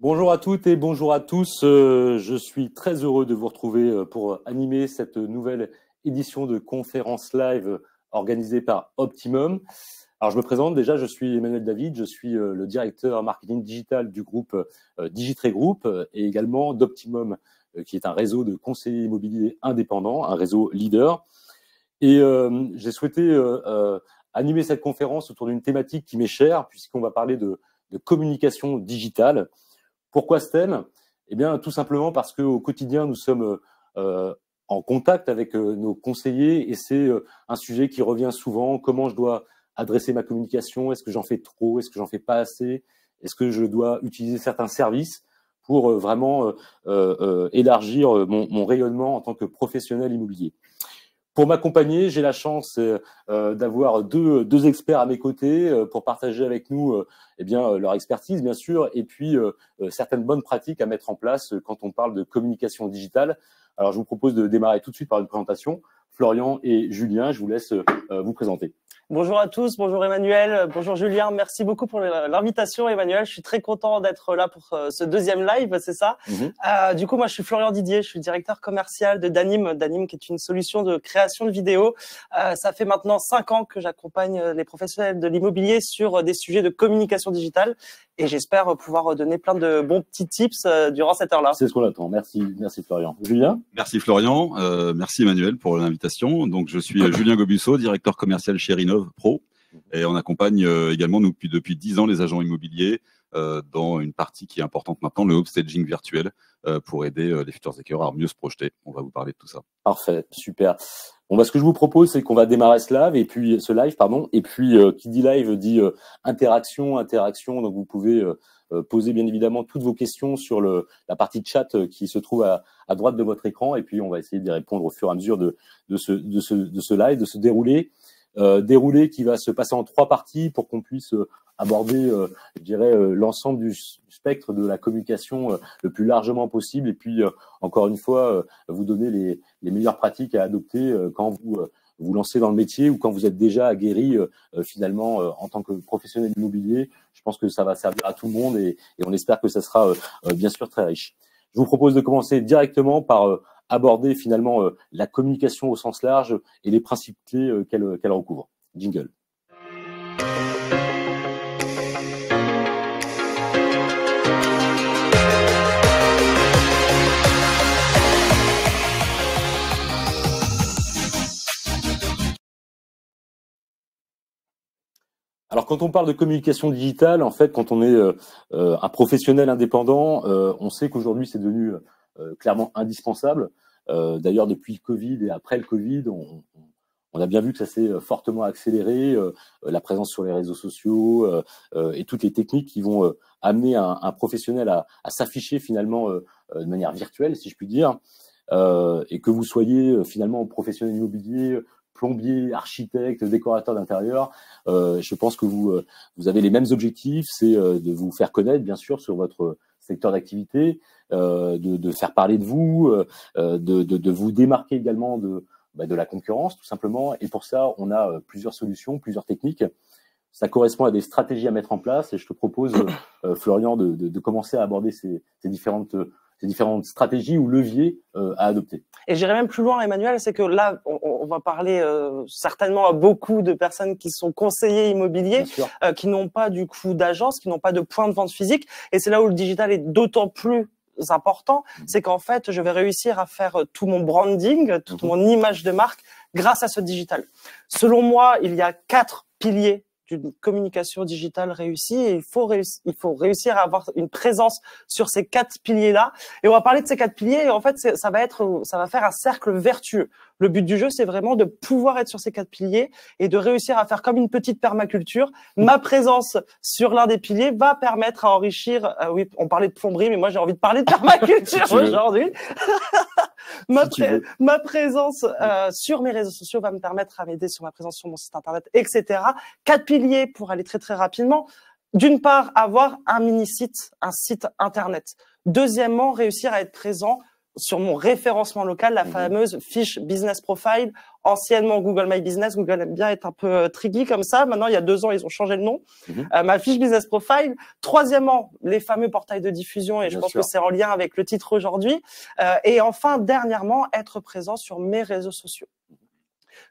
Bonjour à toutes et bonjour à tous. Je suis très heureux de vous retrouver pour animer cette nouvelle édition de conférence live organisée par Optimum. Alors, je me présente déjà, je suis Emmanuel David, je suis le directeur marketing digital du groupe Digitré Group et également d'Optimum, qui est un réseau de conseillers immobiliers indépendants, un réseau leader. Et j'ai souhaité animer cette conférence autour d'une thématique qui m'est chère, puisqu'on va parler de communication digitale. Pourquoi ce thème? Eh bien, tout simplement parce qu'au quotidien, nous sommes en contact avec nos conseillers et c'est un sujet qui revient souvent. Comment je dois adresser ma communication? Est-ce que j'en fais trop? Est-ce que j'en fais pas assez? Est-ce que je dois utiliser certains services pour vraiment élargir mon rayonnement en tant que professionnel immobilier? Pour m'accompagner, j'ai la chance d'avoir deux experts à mes côtés pour partager avec nous leur expertise, bien sûr, et puis certaines bonnes pratiques à mettre en place quand on parle de communication digitale. Alors, je vous propose de démarrer tout de suite par une présentation. Florian et Julien, je vous laisse vous présenter. Bonjour à tous, bonjour Emmanuel, bonjour Julien, merci beaucoup pour l'invitation Emmanuel, je suis très content d'être là pour ce deuxième live, c'est ça. Du coup, moi je suis Florian Didier, je suis directeur commercial de Danim, Danim qui est une solution de création de vidéos. Ça fait maintenant 5 ans que j'accompagne les professionnels de l'immobilier sur des sujets de communication digitale et j'espère pouvoir donner plein de bons petits tips durant cette heure-là. C'est ce qu'on attend, merci Florian. Julien? Merci Florian, merci Emmanuel pour l'invitation. Donc je suis Julien Gobusso, directeur commercial chez Rinov Pro et on accompagne également nous depuis 10 ans les agents immobiliers dans une partie qui est importante maintenant, le upstaging virtuel pour aider les futurs acquéreurs à mieux se projeter. On va vous parler de tout ça. Parfait, super. Bon, bah, ce que je vous propose, c'est qu'on va démarrer ce live, et puis qui dit live dit interaction. Donc vous pouvez poser bien évidemment toutes vos questions sur la partie chat qui se trouve à droite de votre écran, et puis on va essayer d'y répondre au fur et à mesure de ce live, de ce déroulé qui va se passer en 3 parties pour qu'on puisse aborder, l'ensemble du spectre de la communication le plus largement possible, et puis encore une fois vous donner les meilleures pratiques à adopter quand vous lancez dans le métier ou quand vous êtes déjà aguerri finalement en tant que professionnel immobilier. Je pense que ça va servir à tout le monde et on espère que ça sera bien sûr très riche. Je vous propose de commencer directement par aborder finalement la communication au sens large et les principes clés qu'elle recouvre. Jingle. Alors, quand on parle de communication digitale, en fait, quand on est un professionnel indépendant, on sait qu'aujourd'hui, c'est devenu clairement indispensable. D'ailleurs, depuis le Covid et après le Covid, on a bien vu que ça s'est fortement accéléré, la présence sur les réseaux sociaux et toutes les techniques qui vont amener un professionnel à s'afficher finalement de manière virtuelle, si je puis dire, et que vous soyez finalement professionnel immobilier, plombier, architecte, décorateur d'intérieur, je pense que vous avez les mêmes objectifs, c'est de vous faire connaître, bien sûr, sur votre secteur d'activité, de faire parler de vous, de vous démarquer également de la concurrence, tout simplement. Et pour ça, on a plusieurs solutions, plusieurs techniques. Ça correspond à des stratégies à mettre en place. Et je te propose, Florian, de commencer à aborder ces différentes stratégies ou leviers à adopter. Et j'irai même plus loin, Emmanuel, c'est que là, on va parler certainement à beaucoup de personnes qui sont conseillers immobiliers, qui n'ont pas du coup d'agence, qui n'ont pas de point de vente physique. Et c'est là où le digital est d'autant plus important, c'est qu'en fait, je vais réussir à faire tout mon branding, toute mon image de marque grâce à ce digital. Selon moi, il y a 4 piliers d'une communication digitale réussie et il faut réussir à avoir une présence sur ces 4 piliers-là. Et on va parler de ces 4 piliers et en fait, ça va faire un cercle vertueux. Le but du jeu, c'est vraiment de pouvoir être sur ces 4 piliers et de réussir à faire comme une petite permaculture. Ma présence sur l'un des piliers va permettre à enrichir, oui, on parlait de plomberie, mais moi j'ai envie de parler de permaculture aujourd'hui. Ma présence sur mes réseaux sociaux va me permettre à m'aider sur ma présence sur mon site internet, etc. 4 piliers pour aller très très rapidement. D'une part, avoir un mini-site, un site internet. Deuxièmement, réussir à être présent sur mon référencement local, la fameuse fiche Business Profile, anciennement Google My Business. Google aime bien être un peu tricky comme ça. Maintenant, il y a 2 ans, ils ont changé le nom. Ma fiche Business Profile. Troisièmement, les fameux portails de diffusion, et je pense que c'est en lien avec le titre aujourd'hui. Et enfin, dernièrement, être présent sur mes réseaux sociaux.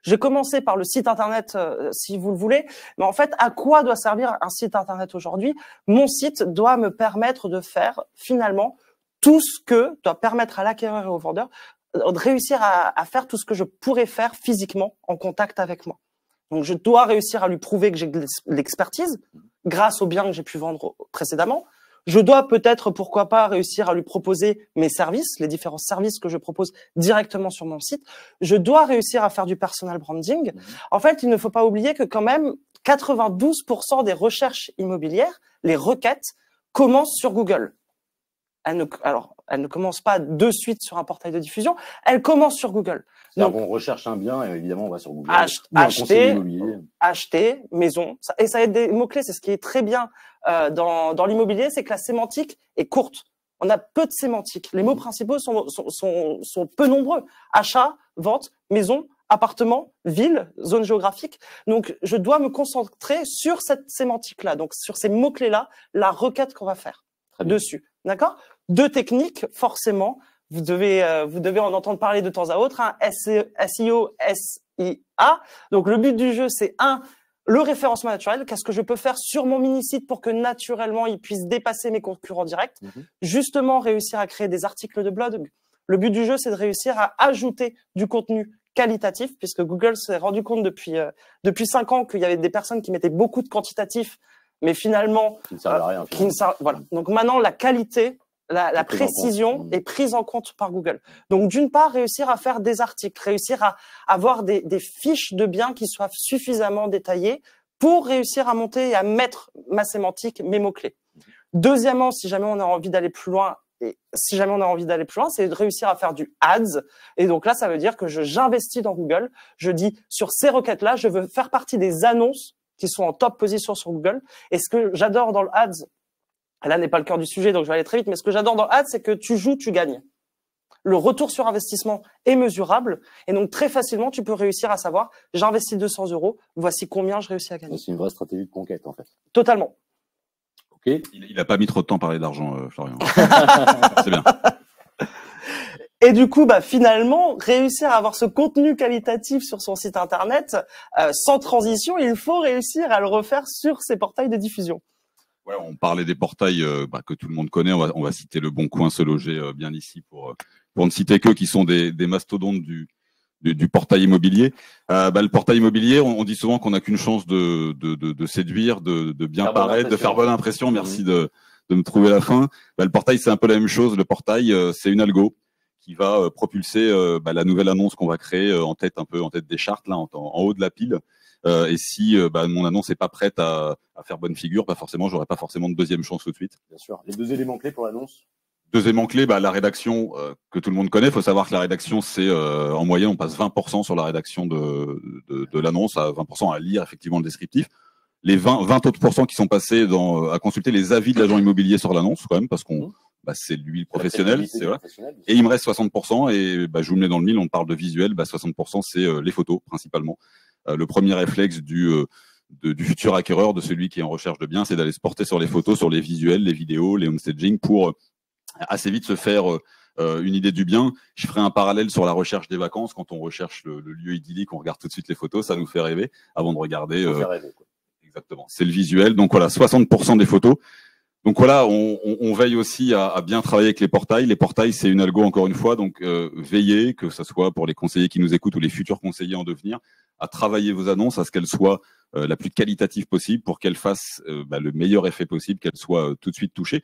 Je vais commencer par le site internet, si vous le voulez. Mais en fait, à quoi doit servir un site internet aujourd'hui? Mon site doit me permettre de faire, finalement, tout ce que doit permettre à l'acquéreur et au vendeur de réussir à faire tout ce que je pourrais faire physiquement en contact avec moi. Donc, je dois réussir à lui prouver que j'ai de l'expertise grâce aux biens que j'ai pu vendre précédemment. Je dois peut-être, pourquoi pas, réussir à lui proposer mes services, les différents services que je propose directement sur mon site. Je dois réussir à faire du personal branding. En fait, il ne faut pas oublier que quand même 92% des recherches immobilières, les requêtes, commencent sur Google. Elles ne commencent pas de suite sur un portail de diffusion, elles commencent sur Google. Donc, on recherche un bien et évidemment on va sur Google. Acheter, maison. Et ça va être des mots-clés. C'est ce qui est très bien dans l'immobilier, c'est que la sémantique est courte. On a peu de sémantique. Les mots principaux sont peu nombreux. Achat, vente, maison, appartement, ville, zone géographique. Donc, je dois me concentrer sur cette sémantique-là, donc sur ces mots-clés-là, la requête qu'on va faire dessus. D'accord? 2 techniques, forcément. Vous devez en entendre parler de temps à autre, hein. SEO, SIA. Donc, le but du jeu, c'est le référencement naturel. Qu'est-ce que je peux faire sur mon mini-site pour que naturellement, il puisse dépasser mes concurrents directs? Justement, réussir à créer des articles de blog. Le but du jeu, c'est de réussir à ajouter du contenu qualitatif, puisque Google s'est rendu compte depuis 5 ans qu'il y avait des personnes qui mettaient beaucoup de quantitatif, mais finalement, qui ne servent à rien. Voilà. Donc maintenant, la qualité, la précision est prise en compte par Google. Donc d'une part, réussir à faire des articles, réussir à avoir des fiches de biens qui soient suffisamment détaillées pour réussir à monter et à mettre ma sémantique, mes mots-clés. Deuxièmement, si jamais on a envie d'aller plus loin, c'est de réussir à faire du ads. Et donc là, ça veut dire que j'investis dans Google. Je dis, sur ces requêtes-là, je veux faire partie des annonces qui sont en top position sur Google. Et ce que j'adore dans le ads, là n'est pas le cœur du sujet, donc je vais aller très vite, mais ce que j'adore dans le ads, c'est que tu joues, tu gagnes. Le retour sur investissement est mesurable, et donc très facilement, tu peux réussir à savoir, j'investis 200 €, voici combien je réussis à gagner. C'est une vraie stratégie de conquête, en fait. Totalement. Ok. Il n'a pas mis trop de temps à parler d'argent, Florian. C'est bien. Et du coup, finalement, réussir à avoir ce contenu qualitatif sur son site internet, sans transition, il faut réussir à le refaire sur ses portails de diffusion. Ouais, on parlait des portails que tout le monde connaît. On va citer Le Bon Coin, Se Loger bien ici pour ne citer qu'eux qui sont des mastodontes du portail immobilier. Le portail immobilier, on dit souvent qu'on n'a qu'une chance de séduire, de bien paraître, de faire bonne impression. Merci de me trouver la fin. Le portail, c'est un peu la même chose. Le portail, c'est une algo qui va propulser la nouvelle annonce qu'on va créer en tête des charts, là, en haut de la pile. Et si mon annonce n'est pas prête à faire bonne figure, forcément, j'aurai pas forcément de deuxième chance tout de suite. Bien sûr. Les 2 éléments clés pour l'annonce. 2 éléments clés, la rédaction que tout le monde connaît. Il faut savoir que la rédaction, c'est en moyenne, on passe 20% sur la rédaction de l'annonce, à 20% à lire effectivement le descriptif. Les 20 autres pourcents qui sont passés à consulter les avis de l'agent immobilier sur l'annonce, quand même, parce qu'on c'est lui le professionnel. Et il me reste 60%, et je vous le mets dans le mille, on parle de visuel, 60% c'est les photos principalement. Le premier réflexe du futur acquéreur, de celui qui est en recherche de biens, c'est d'aller se porter sur les photos, sur les visuels, les vidéos, les homestaging, pour assez vite se faire une idée du bien. Je ferai un parallèle sur la recherche des vacances. Quand on recherche le lieu idyllique, on regarde tout de suite les photos, ça nous fait rêver avant de regarder. Exactement. C'est le visuel. Donc voilà, 60% des photos. Donc voilà, on veille aussi à bien travailler avec les portails. Les portails, c'est une algo encore une fois. Donc veillez, que ce soit pour les conseillers qui nous écoutent ou les futurs conseillers en devenir, à travailler vos annonces, à ce qu'elles soient la plus qualitative possible pour qu'elles fassent le meilleur effet possible, qu'elles soient tout de suite touchées.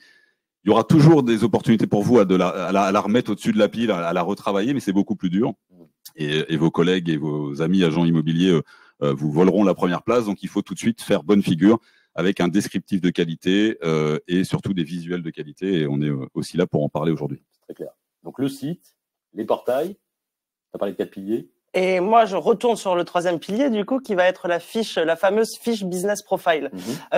Il y aura toujours des opportunités pour vous à la remettre au-dessus de la pile, à la retravailler, mais c'est beaucoup plus dur. Et vos collègues et vos amis agents immobiliers vous voleront la première place. Donc il faut tout de suite faire bonne figure avec un descriptif de qualité et surtout des visuels de qualité. Et on est aussi là pour en parler aujourd'hui. Très clair. Donc le site, les portails, tu as parlé de 4 piliers. Et moi, je retourne sur le troisième pilier, du coup, qui va être la fameuse fiche business profile,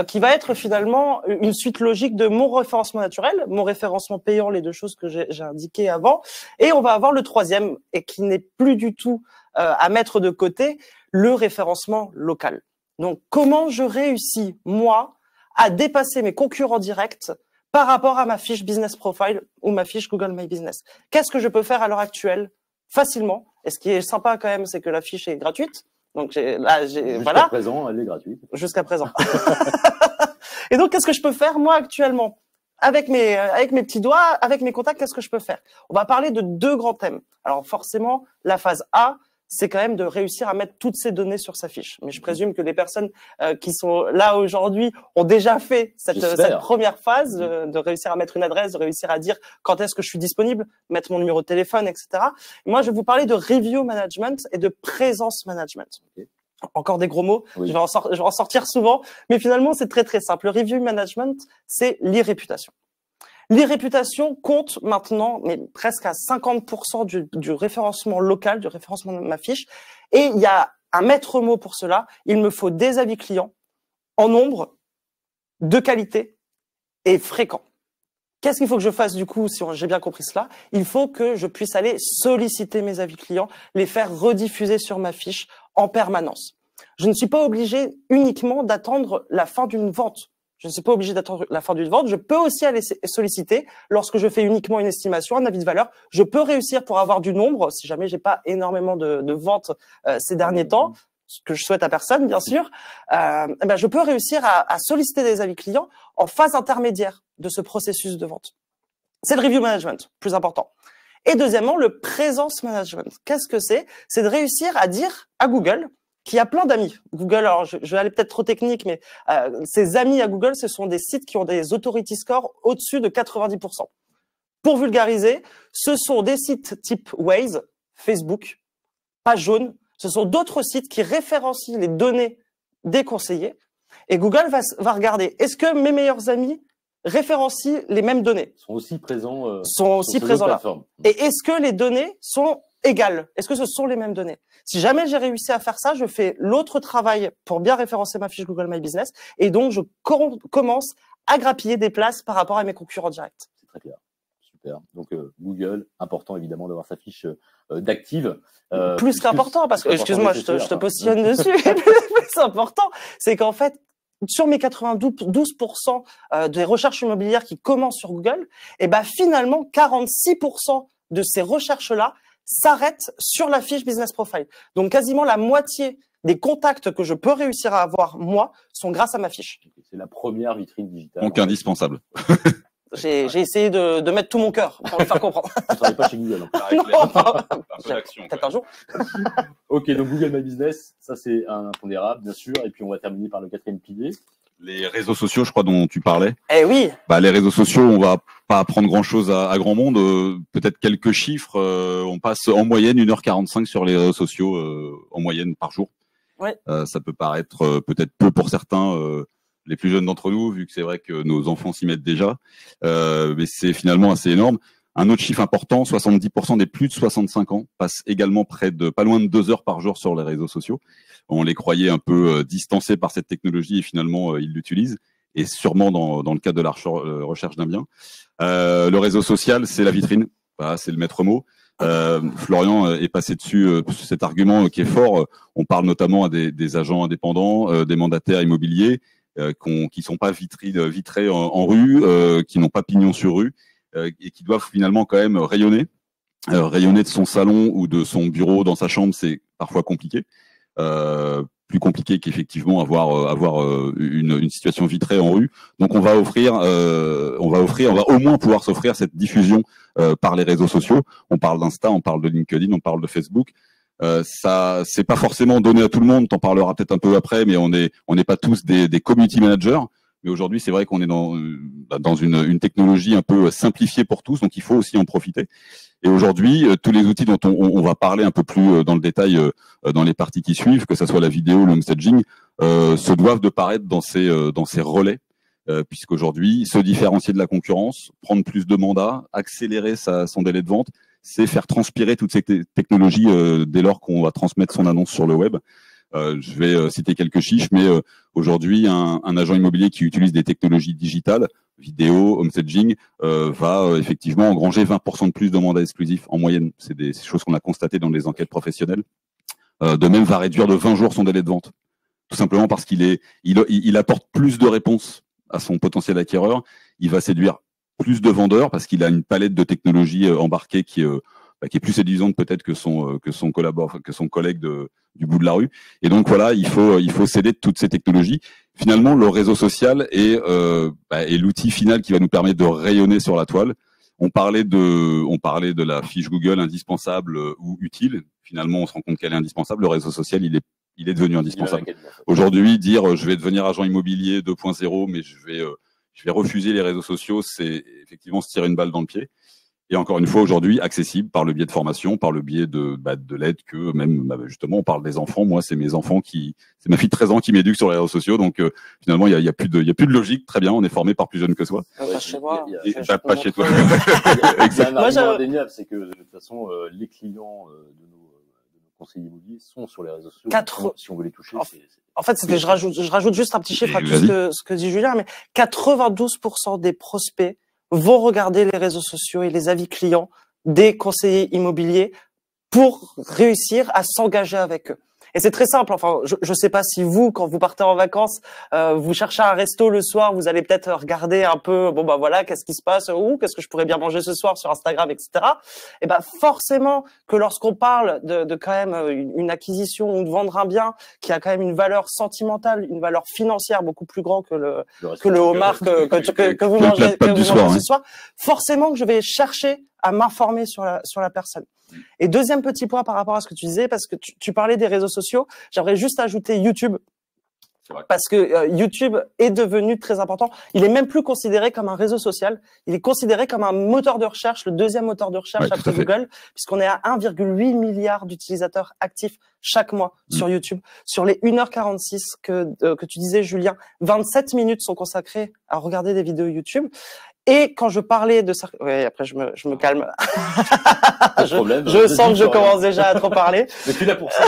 qui va être finalement une suite logique de mon référencement naturel, mon référencement payant, les deux choses que j'ai indiquées avant. Et on va avoir le troisième, et qui n'est plus du tout à mettre de côté, le référencement local. Donc, comment je réussis, moi, à dépasser mes concurrents directs par rapport à ma fiche business profile ou ma fiche Google My Business? Qu'est-ce que je peux faire à l'heure actuelle facilement? Et ce qui est sympa quand même, c'est que la fiche est gratuite. Donc voilà. Jusqu'à présent, elle est gratuite. Jusqu'à présent. Et donc, qu'est-ce que je peux faire moi actuellement avec mes petits doigts, avec mes contacts? Qu'est-ce que je peux faire? On va parler de deux grands thèmes. Alors forcément, la phase A, c'est quand même de réussir à mettre toutes ces données sur sa fiche. Mais je présume que les personnes qui sont là aujourd'hui ont déjà fait cette première phase de réussir à mettre une adresse, de réussir à dire quand est-ce que je suis disponible, mettre mon numéro de téléphone, etc. Et moi, je vais vous parler de review management et de présence management. Okay. Encore des gros mots, oui. Je vais en sortir souvent, mais finalement, c'est très très simple. Le review management, c'est l'e-réputation. L'e-réputation compte maintenant, mais presque à 50% du référencement local, du référencement de ma fiche. Et il y a un maître mot pour cela. Il me faut des avis clients en nombre, de qualité et fréquents. Qu'est-ce qu'il faut que je fasse du coup, si j'ai bien compris cela? Il faut que je puisse aller solliciter mes avis clients, les faire rediffuser sur ma fiche en permanence. Je ne suis pas obligé uniquement d'attendre la fin d'une vente. Je ne suis pas obligé d'attendre la fin d'une vente. Je peux aussi aller solliciter lorsque je fais uniquement une estimation, un avis de valeur. Je peux réussir pour avoir du nombre, si jamais j'ai pas énormément de ventes ces derniers temps, ce que je souhaite à personne, bien sûr. Je peux réussir à solliciter des avis clients en phase intermédiaire de ce processus de vente. C'est le review management, plus important. Et deuxièmement, le présence management. Qu'est-ce que c'est? C'est de réussir à dire à Google qui a plein d'amis. Google, alors je vais aller peut-être trop technique, mais ces amis à Google, ce sont des sites qui ont des authority scores au-dessus de 90%. Pour vulgariser, ce sont des sites type Waze, Facebook, Page Jaune. Ce sont d'autres sites qui référencient les données des conseillers. Et Google va regarder, est-ce que mes meilleurs amis référencient les mêmes données? Sont aussi présents. Sont aussi présents là. Et est-ce que les données sont égales? Est-ce que ce sont les mêmes données? Si jamais j'ai réussi à faire ça, je fais l'autre travail pour bien référencer ma fiche Google My Business et donc je commence à grappiller des places par rapport à mes concurrents directs. C'est très clair. Super. Donc Google, important évidemment d'avoir sa fiche d'active. Plus qu'important, parce que, excuse-moi, je te positionne dessus. Plus important, c'est qu'en fait, sur mes 92% des recherches immobilières qui commencent sur Google, et ben finalement 46% de ces recherches-là s'arrêtent sur la fiche business profile. Donc quasiment la moitié des contacts que je peux réussir à avoir moi sont grâce à ma fiche. C'est la première vitrine digitale. Donc indispensable. J'ai essayé de mettre tout mon cœur pour le faire comprendre. Tu ne travailles pas chez Google. Non, peut-être un jour. Ok, donc Google My Business, ça c'est un impondérable, bien sûr. Et puis on va terminer par le quatrième pilier. Les réseaux sociaux, je crois, dont tu parlais. Eh oui. Les réseaux sociaux, on va pas apprendre grand-chose à grand monde. Peut-être quelques chiffres. On passe en moyenne 1h45 sur les réseaux sociaux en moyenne par jour. Ouais. Ça peut paraître peut-être peu pour certains, les plus jeunes d'entre nous, vu que c'est vrai que nos enfants s'y mettent déjà. Mais c'est finalement assez énorme. Un autre chiffre important, 70% des plus de 65 ans passent également pas loin de 2 heures par jour sur les réseaux sociaux. On les croyait un peu distancés par cette technologie et finalement ils l'utilisent. Et sûrement dans le cadre de la recherche d'un bien. Le réseau social, c'est la vitrine. Voilà, c'est le maître mot. Florian est passé dessus cet argument qui est fort. On parle notamment à des agents indépendants, des mandataires immobiliers qui sont pas vitrés en rue, qui n'ont pas pignon sur rue et qui doivent finalement quand même rayonner. Rayonner de son salon ou de son bureau dans sa chambre, c'est parfois compliqué. Plus compliqué qu'effectivement avoir une situation vitrée en rue. Donc on va au moins pouvoir s'offrir cette diffusion par les réseaux sociaux. On parle d'Insta, on parle de LinkedIn, on parle de Facebook. Ça, c'est pas forcément donné à tout le monde. T'en parleras peut-être un peu après, mais on n'est pas tous des community managers. Mais aujourd'hui, c'est vrai qu'on est dans une technologie un peu simplifiée pour tous, donc il faut aussi en profiter. Et aujourd'hui, tous les outils dont on va parler un peu plus dans le détail dans les parties qui suivent, que ce soit la vidéo, le messaging, se doivent de paraître dans ces relais, puisqu'aujourd'hui, se différencier de la concurrence, prendre plus de mandats, accélérer son délai de vente, c'est faire transpirer toutes ces technologies dès lors qu'on va transmettre son annonce sur le web. Je vais citer quelques chiffres, mais aujourd'hui, un agent immobilier qui utilise des technologies digitales, vidéo, home staging, va effectivement engranger 20% de plus de mandats exclusifs en moyenne. C'est des choses qu'on a constatées dans les enquêtes professionnelles. De même, va réduire de 20 jours son délai de vente. Tout simplement parce il apporte plus de réponses à son potentiel acquéreur. Il va séduire plus de vendeurs parce qu'il a une palette de technologies embarquées qui est plus séduisante peut-être que son collègue du bout de la rue. Et donc voilà, il faut s'aider de toutes ces technologies. Finalement, le réseau social est l'outil final qui va nous permettre de rayonner sur la toile. On parlait de la fiche Google indispensable ou utile. Finalement, on se rend compte qu'elle est indispensable. Le réseau social, il est devenu indispensable. Aujourd'hui, dire je vais devenir agent immobilier 2.0, mais je vais refuser les réseaux sociaux, c'est effectivement se tirer une balle dans le pied. Et encore une fois, aujourd'hui, accessible par le biais de formation, par le biais de l'aide que même, justement, on parle des enfants. Moi, c'est mes enfants c'est ma fille de 13 ans qui m'éduque sur les réseaux sociaux. Donc, finalement, il y a plus de logique. Très bien. On est formé par plus jeunes que soi. Pas chez moi. Pas chez toi. Il y a un argument indéniable, c'est que, de toute façon, les clients de nos conseillers immobiliers sont sur les réseaux sociaux. Si on veut les toucher, en fait, je rajoute juste un petit chiffre à tout ce que dit Julien, mais 92% des prospects vont regarder les réseaux sociaux et les avis clients des conseillers immobiliers pour réussir à s'engager avec eux. Et c'est très simple. Enfin, je sais pas si vous, quand vous partez en vacances, vous cherchez un resto le soir, vous allez peut-être regarder un peu, bon bah voilà, qu'est-ce qui se passe, ou qu'est-ce que je pourrais bien manger ce soir sur Instagram, etc. Et ben forcément que lorsqu'on parle de quand même une acquisition ou de vendre un bien qui a quand même une valeur sentimentale, une valeur financière beaucoup plus grande que le homard que vous mangez ce soir, forcément que je vais chercher à m'informer sur la personne. Et deuxième petit point par rapport à ce que tu disais, parce que tu parlais des réseaux sociaux, j'aimerais juste ajouter YouTube. Parce que YouTube est devenu très important. Il est même plus considéré comme un réseau social. Il est considéré comme un moteur de recherche, le deuxième moteur de recherche après Google, puisqu'on est à 1,8 milliard d'utilisateurs actifs chaque mois sur YouTube. Sur les 1h46 que tu disais, Julien, 27 minutes sont consacrées à regarder des vidéos YouTube. Et quand je parlais de ça, oui, après je me calme. Je sens que je commence déjà à trop parler. Mais tu es là pour ça.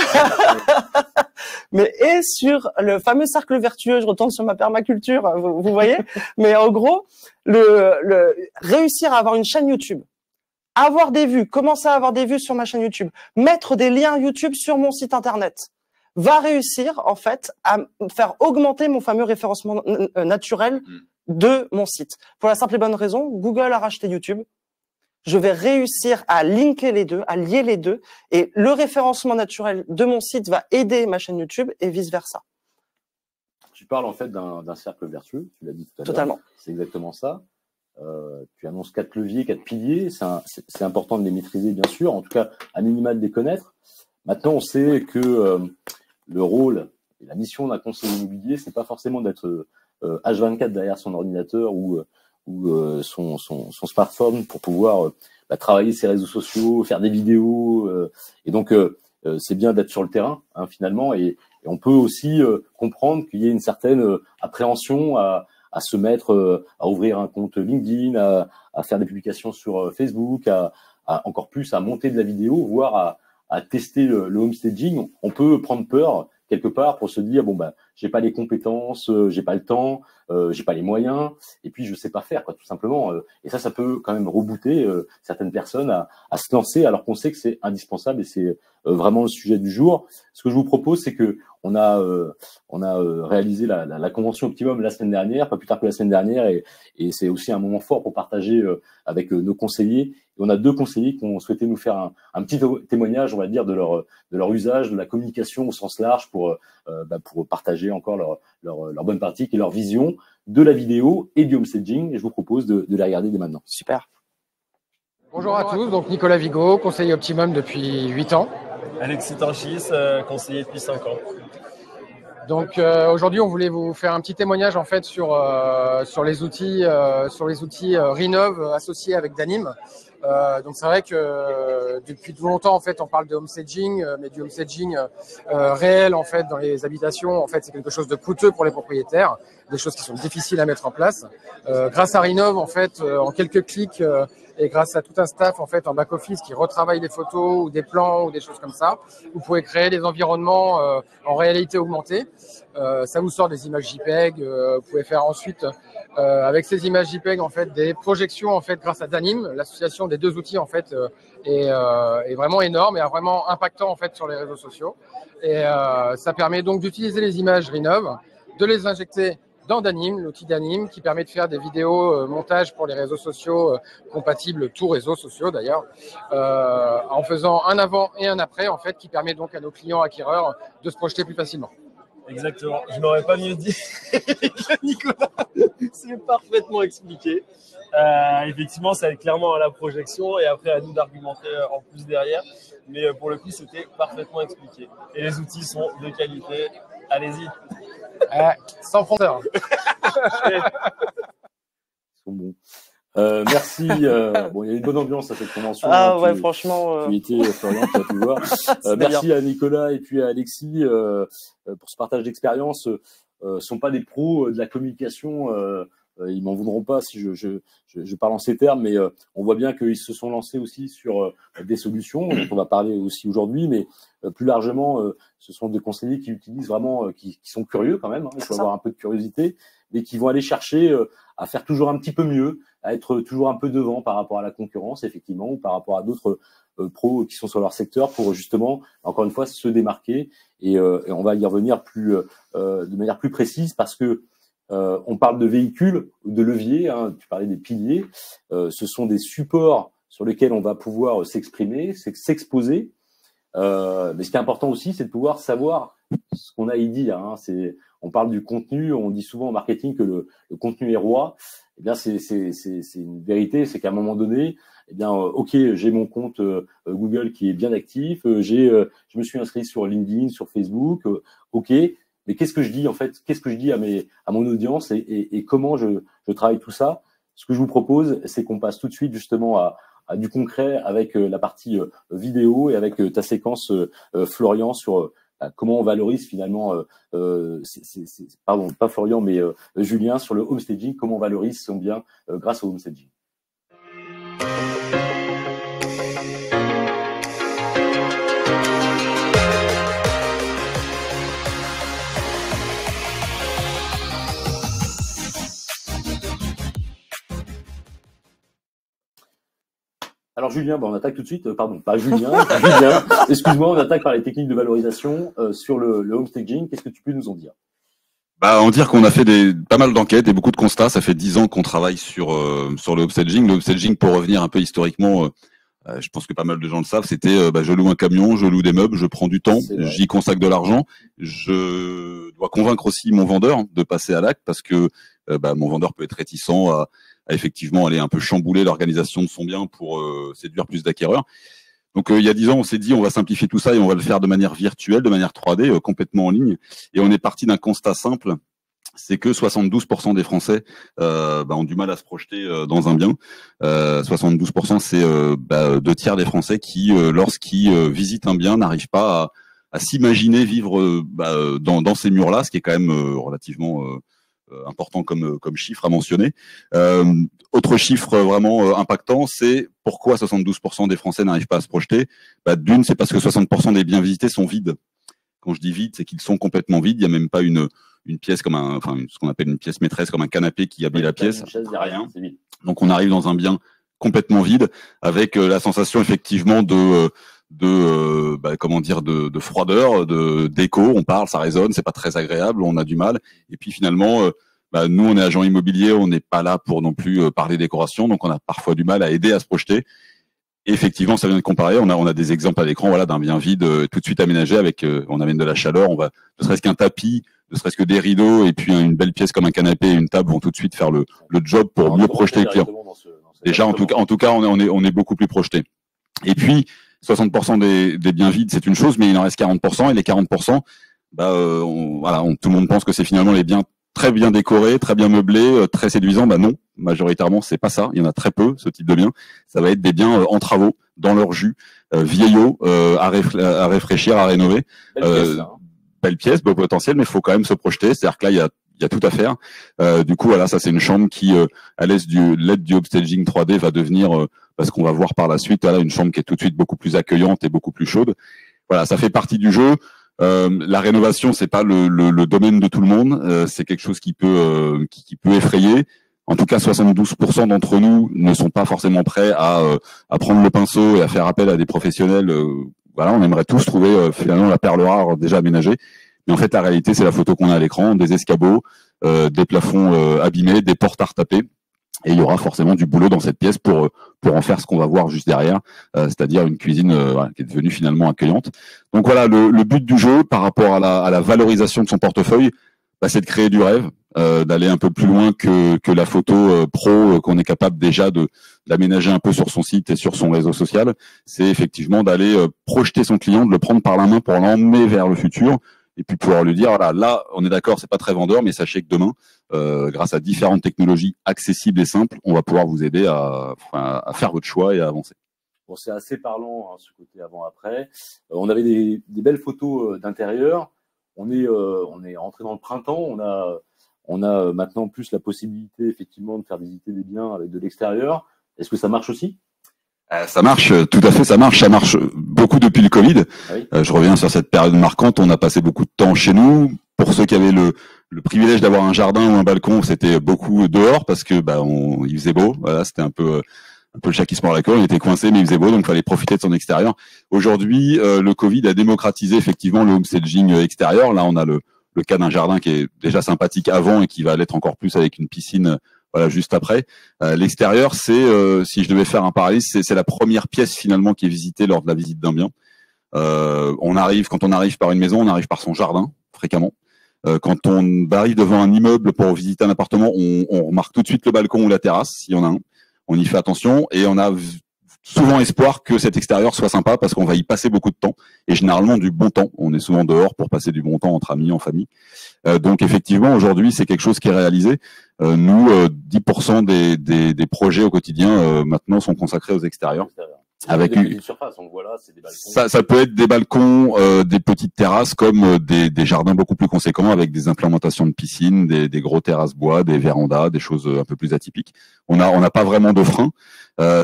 Mais et sur le fameux cercle vertueux, je retourne sur ma permaculture, vous voyez. Mais en gros, le réussir à avoir une chaîne YouTube, avoir des vues, commencer à avoir des vues sur ma chaîne YouTube, mettre des liens YouTube sur mon site internet, va réussir en fait à faire augmenter mon fameux référencement naturel de mon site. Pour la simple et bonne raison, Google a racheté YouTube. Je vais réussir à linker les deux, à lier les deux, et le référencement naturel de mon site va aider ma chaîne YouTube et vice versa. Tu parles en fait d'un cercle vertueux, tu l'as dit tout à l'heure. Totalement. C'est exactement ça. Tu annonces 4 leviers, 4 piliers. C'est important de les maîtriser, bien sûr. En tout cas, à minima de les connaître. Maintenant, on sait que le rôle et la mission d'un conseiller immobilier, c'est pas forcément d'être H24 derrière son ordinateur ou son smartphone pour pouvoir travailler ses réseaux sociaux, faire des vidéos. Et donc, c'est bien d'être sur le terrain, finalement. Et on peut aussi comprendre qu'il y ait une certaine appréhension à se mettre, à ouvrir un compte LinkedIn, à faire des publications sur Facebook, à encore plus à monter de la vidéo, voire à tester le home staging. On peut prendre peur quelque part pour se dire j'ai pas les compétences, j'ai pas le temps, j'ai pas les moyens, et puis je sais pas faire, tout simplement. Et ça peut quand même rebooter certaines personnes à se lancer, alors qu'on sait que c'est indispensable et c'est vraiment le sujet du jour. Ce que je vous propose, c'est que on a réalisé la convention Optimum la semaine dernière, pas plus tard que la semaine dernière, et c'est aussi un moment fort pour partager avec nos conseillers. Et on a 2 conseillers qui ont souhaité nous faire un petit témoignage, on va dire, de leur usage, de la communication au sens large pour partager encore leur bonne pratique et leur vision de la vidéo et du home staging. Et je vous propose de les regarder dès maintenant. Super. Bonjour à tous, donc Nicolas Vigo, conseiller Optimum depuis 8 ans. Alexis Tanchis, conseiller depuis 5 ans. Donc aujourd'hui, on voulait vous faire un petit témoignage en fait sur les outils Renov associés avec Danim. Donc c'est vrai que depuis longtemps en fait on parle de homestaging, mais du homestaging réel en fait dans les habitations, en fait c'est quelque chose de coûteux pour les propriétaires, des choses qui sont difficiles à mettre en place. Grâce à Rinov en fait, en quelques clics et grâce à tout un staff en fait en back office qui retravaille des photos ou des plans ou des choses comme ça, vous pouvez créer des environnements en réalité augmentée. Ça vous sort des images JPEG. Vous pouvez faire ensuite avec ces images JPEG en fait des projections en fait grâce à Danim. L'association des deux outils en fait est vraiment énorme et a vraiment impactant en fait sur les réseaux sociaux. Et ça permet donc d'utiliser les images Rinov, de les injecter dans Danim, l'outil Danim qui permet de faire des vidéos montage pour les réseaux sociaux compatibles tous réseaux sociaux d'ailleurs, en faisant un avant et un après en fait qui permet donc à nos clients acquéreurs de se projeter plus facilement. Exactement, je n'aurais pas mieux dit que Nicolas, c'est parfaitement expliqué. Effectivement, ça aide clairement à la projection et après à nous d'argumenter en plus derrière. Mais pour le coup, c'était parfaitement expliqué. Et les outils sont de qualité. Allez-y. Sans frontière. Ils sont bons. Merci. Bon, il y a une bonne ambiance à cette convention. Ah ouais, franchement. Tu étais, Florian, tu as pu voir. Merci à Nicolas et puis à Alexis pour ce partage d'expérience. Sont pas des pros de la communication. Ils m'en voudront pas si je parle en ces termes, mais on voit bien qu'ils se sont lancés aussi sur des solutions dont on va parler aussi aujourd'hui, mais plus largement, ce sont des conseillers qui utilisent vraiment, qui sont curieux quand même. Hein, il faut avoir un peu de curiosité, mais qui vont aller chercher à faire toujours un petit peu mieux, à être toujours un peu devant par rapport à la concurrence, effectivement, ou par rapport à d'autres pros qui sont sur leur secteur pour justement, encore une fois, se démarquer. Et on va y revenir de manière plus précise parce que on parle de véhicules, de leviers, hein, tu parlais des piliers, ce sont des supports sur lesquels on va pouvoir s'exprimer, s'exposer. Mais ce qui est important aussi, c'est de pouvoir savoir ce qu'on a à y dire. Hein. On parle du contenu, on dit souvent en marketing que le contenu est roi. Eh bien, c'est une vérité, c'est qu'à un moment donné, eh bien, ok, j'ai mon compte Google qui est bien actif, je me suis inscrit sur LinkedIn, sur Facebook, ok. Mais qu'est-ce que je dis en fait? Qu'est-ce que je dis à mon audience et comment je travaille tout ça? Ce que je vous propose, c'est qu'on passe tout de suite justement à du concret avec la partie vidéo et avec ta séquence Florian sur comment on valorise finalement, pardon, pas Florian, mais Julien sur le homestaging, comment on valorise son bien grâce au homestaging. Alors Julien, on attaque tout de suite, pardon, pas Julien, Julien, excuse-moi, on attaque par les techniques de valorisation sur le homestaging. Qu'est-ce que tu peux nous en dire? En dire qu'on a fait pas mal d'enquêtes et beaucoup de constats. Ça fait 10 ans qu'on travaille sur le homestaging. Le homestaging, pour revenir un peu historiquement, je pense que pas mal de gens le savent, c'était je loue un camion, je loue des meubles, je prends du temps, j'y consacre de l'argent. Je dois convaincre aussi mon vendeur de passer à l'acte parce que mon vendeur peut être réticent à effectivement aller un peu chambouler l'organisation de son bien pour séduire plus d'acquéreurs. Donc il y a 10 ans, on s'est dit on va simplifier tout ça et on va le faire de manière virtuelle, de manière 3D, complètement en ligne. Et on est parti d'un constat simple, c'est que 72% des Français ont du mal à se projeter dans un bien. 72%, c'est 2 tiers des Français qui, lorsqu'ils visitent un bien, n'arrivent pas à s'imaginer vivre dans ces murs-là, ce qui est quand même relativement important comme chiffre à mentionner. Autre chiffre vraiment impactant, c'est pourquoi 72% des Français n'arrivent pas à se projeter. D'une, c'est parce que 60% des biens visités sont vides. Quand je dis vides, c'est qu'ils sont complètement vides. Il n'y a même pas une pièce comme ce qu'on appelle une pièce maîtresse, comme un canapé qui habille la pièce. Il n'y a rien. C'est vide. Donc on arrive dans un bien complètement vide, avec la sensation effectivement de froideur, d'écho. On parle, ça résonne, c'est pas très agréable, on a du mal. Et puis finalement, nous on est agent immobilier, on n'est pas là pour non plus parler décoration, donc on a parfois du mal à aider à se projeter. Et effectivement, ça vient de comparer. On a des exemples à l'écran, voilà, d'un bien vide tout de suite aménagé avec, on amène de la chaleur, on va, ne serait-ce qu'un tapis, ne serait-ce que des rideaux et puis une belle pièce comme un canapé et une table vont tout de suite faire le job pour mieux projeter le client. Déjà, en tout cas, on est beaucoup plus projeté. Et puis 60% des biens vides, c'est une chose, mais il en reste 40%, et les 40%, tout le monde pense que c'est finalement les biens très bien décoré, très bien meublé, très séduisant. Bah non, majoritairement c'est pas ça. Il y en a très peu ce type de biens. Ça va être des biens en travaux, dans leur jus, vieillots, à réfléchir, à rénover. Belle pièce, beau potentiel, mais il faut quand même se projeter. C'est-à-dire que là il y a tout à faire. Du coup voilà, ça c'est une chambre qui, à l'aide du upstaging 3D, va devenir, parce qu'on va voir par la suite, voilà, une chambre qui est tout de suite beaucoup plus accueillante et beaucoup plus chaude. Voilà, ça fait partie du jeu. La rénovation, c'est pas le domaine de tout le monde. C'est quelque chose qui peut effrayer. En tout cas, 72% d'entre nous ne sont pas forcément prêts à prendre le pinceau et à faire appel à des professionnels. Voilà, on aimerait tous trouver finalement la perle rare déjà aménagée. Mais en fait, la réalité, c'est la photo qu'on a à l'écran, des escabeaux, des plafonds abîmés, des portes à retaper. Et il y aura forcément du boulot dans cette pièce pour en faire ce qu'on va voir juste derrière, c'est-à-dire une cuisine qui est devenue finalement accueillante. Donc voilà, le but du jeu par rapport à la valorisation de son portefeuille, bah, c'est de créer du rêve, d'aller un peu plus loin que la photo pro qu'on est capable déjà d'aménager un peu sur son site et sur son réseau social. C'est effectivement d'aller projeter son client, de le prendre par la main pour l'emmener vers le futur. Et puis pouvoir lui dire, voilà, là, on est d'accord, c'est pas très vendeur, mais sachez que demain, grâce à différentes technologies accessibles et simples, on va pouvoir vous aider à faire votre choix et à avancer. Bon, c'est assez parlant, hein, ce côté avant-après. On avait des belles photos d'intérieur. On est rentré dans le printemps. On a maintenant plus la possibilité, effectivement, de faire visiter des biens avec de l'extérieur. Est-ce que ça marche aussi ? Ça marche, tout à fait, ça marche beaucoup depuis le Covid. Oui. Je reviens sur cette période marquante, on a passé beaucoup de temps chez nous. Pour ceux qui avaient le privilège d'avoir un jardin ou un balcon, c'était beaucoup dehors parce que il faisait beau. Voilà, c'était un peu le chat qui se mord la queue, on était coincé mais il faisait beau, donc il fallait profiter de son extérieur. Aujourd'hui, le Covid a démocratisé effectivement le homestaging extérieur. Là, on a le cas d'un jardin qui est déjà sympathique avant et qui va l'être encore plus avec une piscine. Voilà, juste après. L'extérieur, c'est, si je devais faire un parallèle, c'est la première pièce finalement qui est visitée lors de la visite d'un bien. Quand on arrive par une maison, on arrive par son jardin, fréquemment. Quand on arrive devant un immeuble pour visiter un appartement, on remarque tout de suite le balcon ou la terrasse, s'il y en a un. On y fait attention et on a souvent espoir que cet extérieur soit sympa parce qu'on va y passer beaucoup de temps et généralement du bon temps. On est souvent dehors pour passer du bon temps entre amis, en famille. Donc effectivement, aujourd'hui, c'est quelque chose qui est réalisé. Nous, 10% des projets au quotidien maintenant sont consacrés aux extérieurs. Avec des petites surfaces, donc voilà, c'est des balcons. Ça peut être des balcons, des petites terrasses, comme des jardins beaucoup plus conséquents avec des implémentations de piscines, des gros terrasses bois, des vérandas, des choses un peu plus atypiques. On n'a pas vraiment de frein.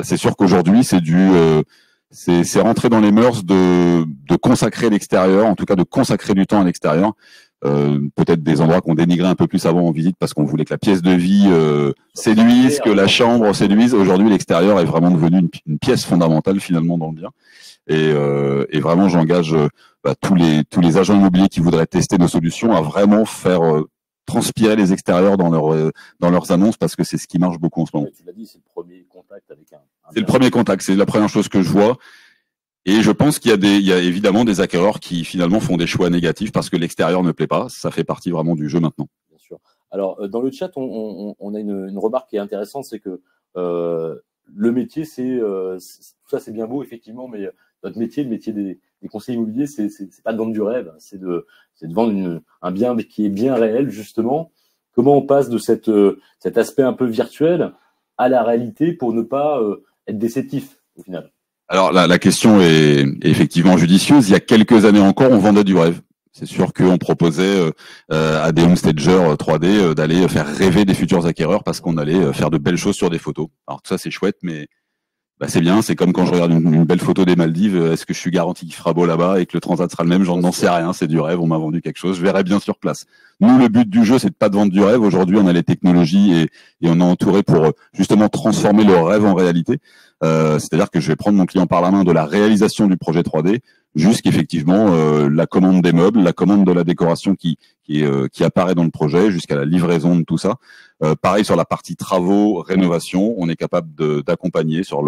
C'est sûr qu'aujourd'hui, c'est rentrer dans les mœurs de consacrer l'extérieur, en tout cas de consacrer du temps à l'extérieur. Peut-être des endroits qu'on dénigrait un peu plus avant en visite parce qu'on voulait que la pièce de vie séduise, que la chambre séduise. Aujourd'hui, l'extérieur est vraiment devenu une pièce fondamentale finalement dans le bien. Et vraiment, j'engage tous les agents immobiliers qui voudraient tester nos solutions à vraiment faire transpirer les extérieurs dans leurs annonces parce que c'est ce qui marche beaucoup en ce moment. Tu l'as dit, c'est le premier contact avec un c'est le premier contact, c'est la première chose que je vois. Et je pense qu'il y a évidemment des acquéreurs qui finalement font des choix négatifs parce que l'extérieur ne plaît pas. Ça fait partie vraiment du jeu maintenant. Bien sûr. Alors dans le chat, on a une remarque qui est intéressante, c'est que le métier, tout ça, c'est bien beau effectivement, mais notre métier, le métier des conseillers immobiliers, c'est pas de vendre du rêve, c'est de vendre un bien qui est bien réel justement. Comment on passe de cet aspect un peu virtuel à la réalité pour ne pas être déceptif au final? Alors la question est effectivement judicieuse. Il y a quelques années encore, on vendait du rêve. C'est sûr qu'on proposait à des homestagers 3D d'aller faire rêver des futurs acquéreurs parce qu'on allait faire de belles choses sur des photos. Alors tout ça c'est chouette, mais c'est bien. C'est comme quand je regarde une belle photo des Maldives. Est-ce que je suis garanti qu'il fera beau là-bas et que le transat sera le même? J'en sais rien. C'est du rêve. On m'a vendu quelque chose. Je verrai bien sur place. Nous, le but du jeu, c'est de pas de vendre du rêve. Aujourd'hui, on a les technologies et on est entouré pour justement transformer le rêve en réalité. C'est-à-dire que je vais prendre mon client par la main de la réalisation du projet 3D jusqu'effectivement la commande des meubles, la commande de la décoration qui apparaît dans le projet, jusqu'à la livraison de tout ça. Pareil sur la partie travaux, rénovation, on est capable d'accompagner sur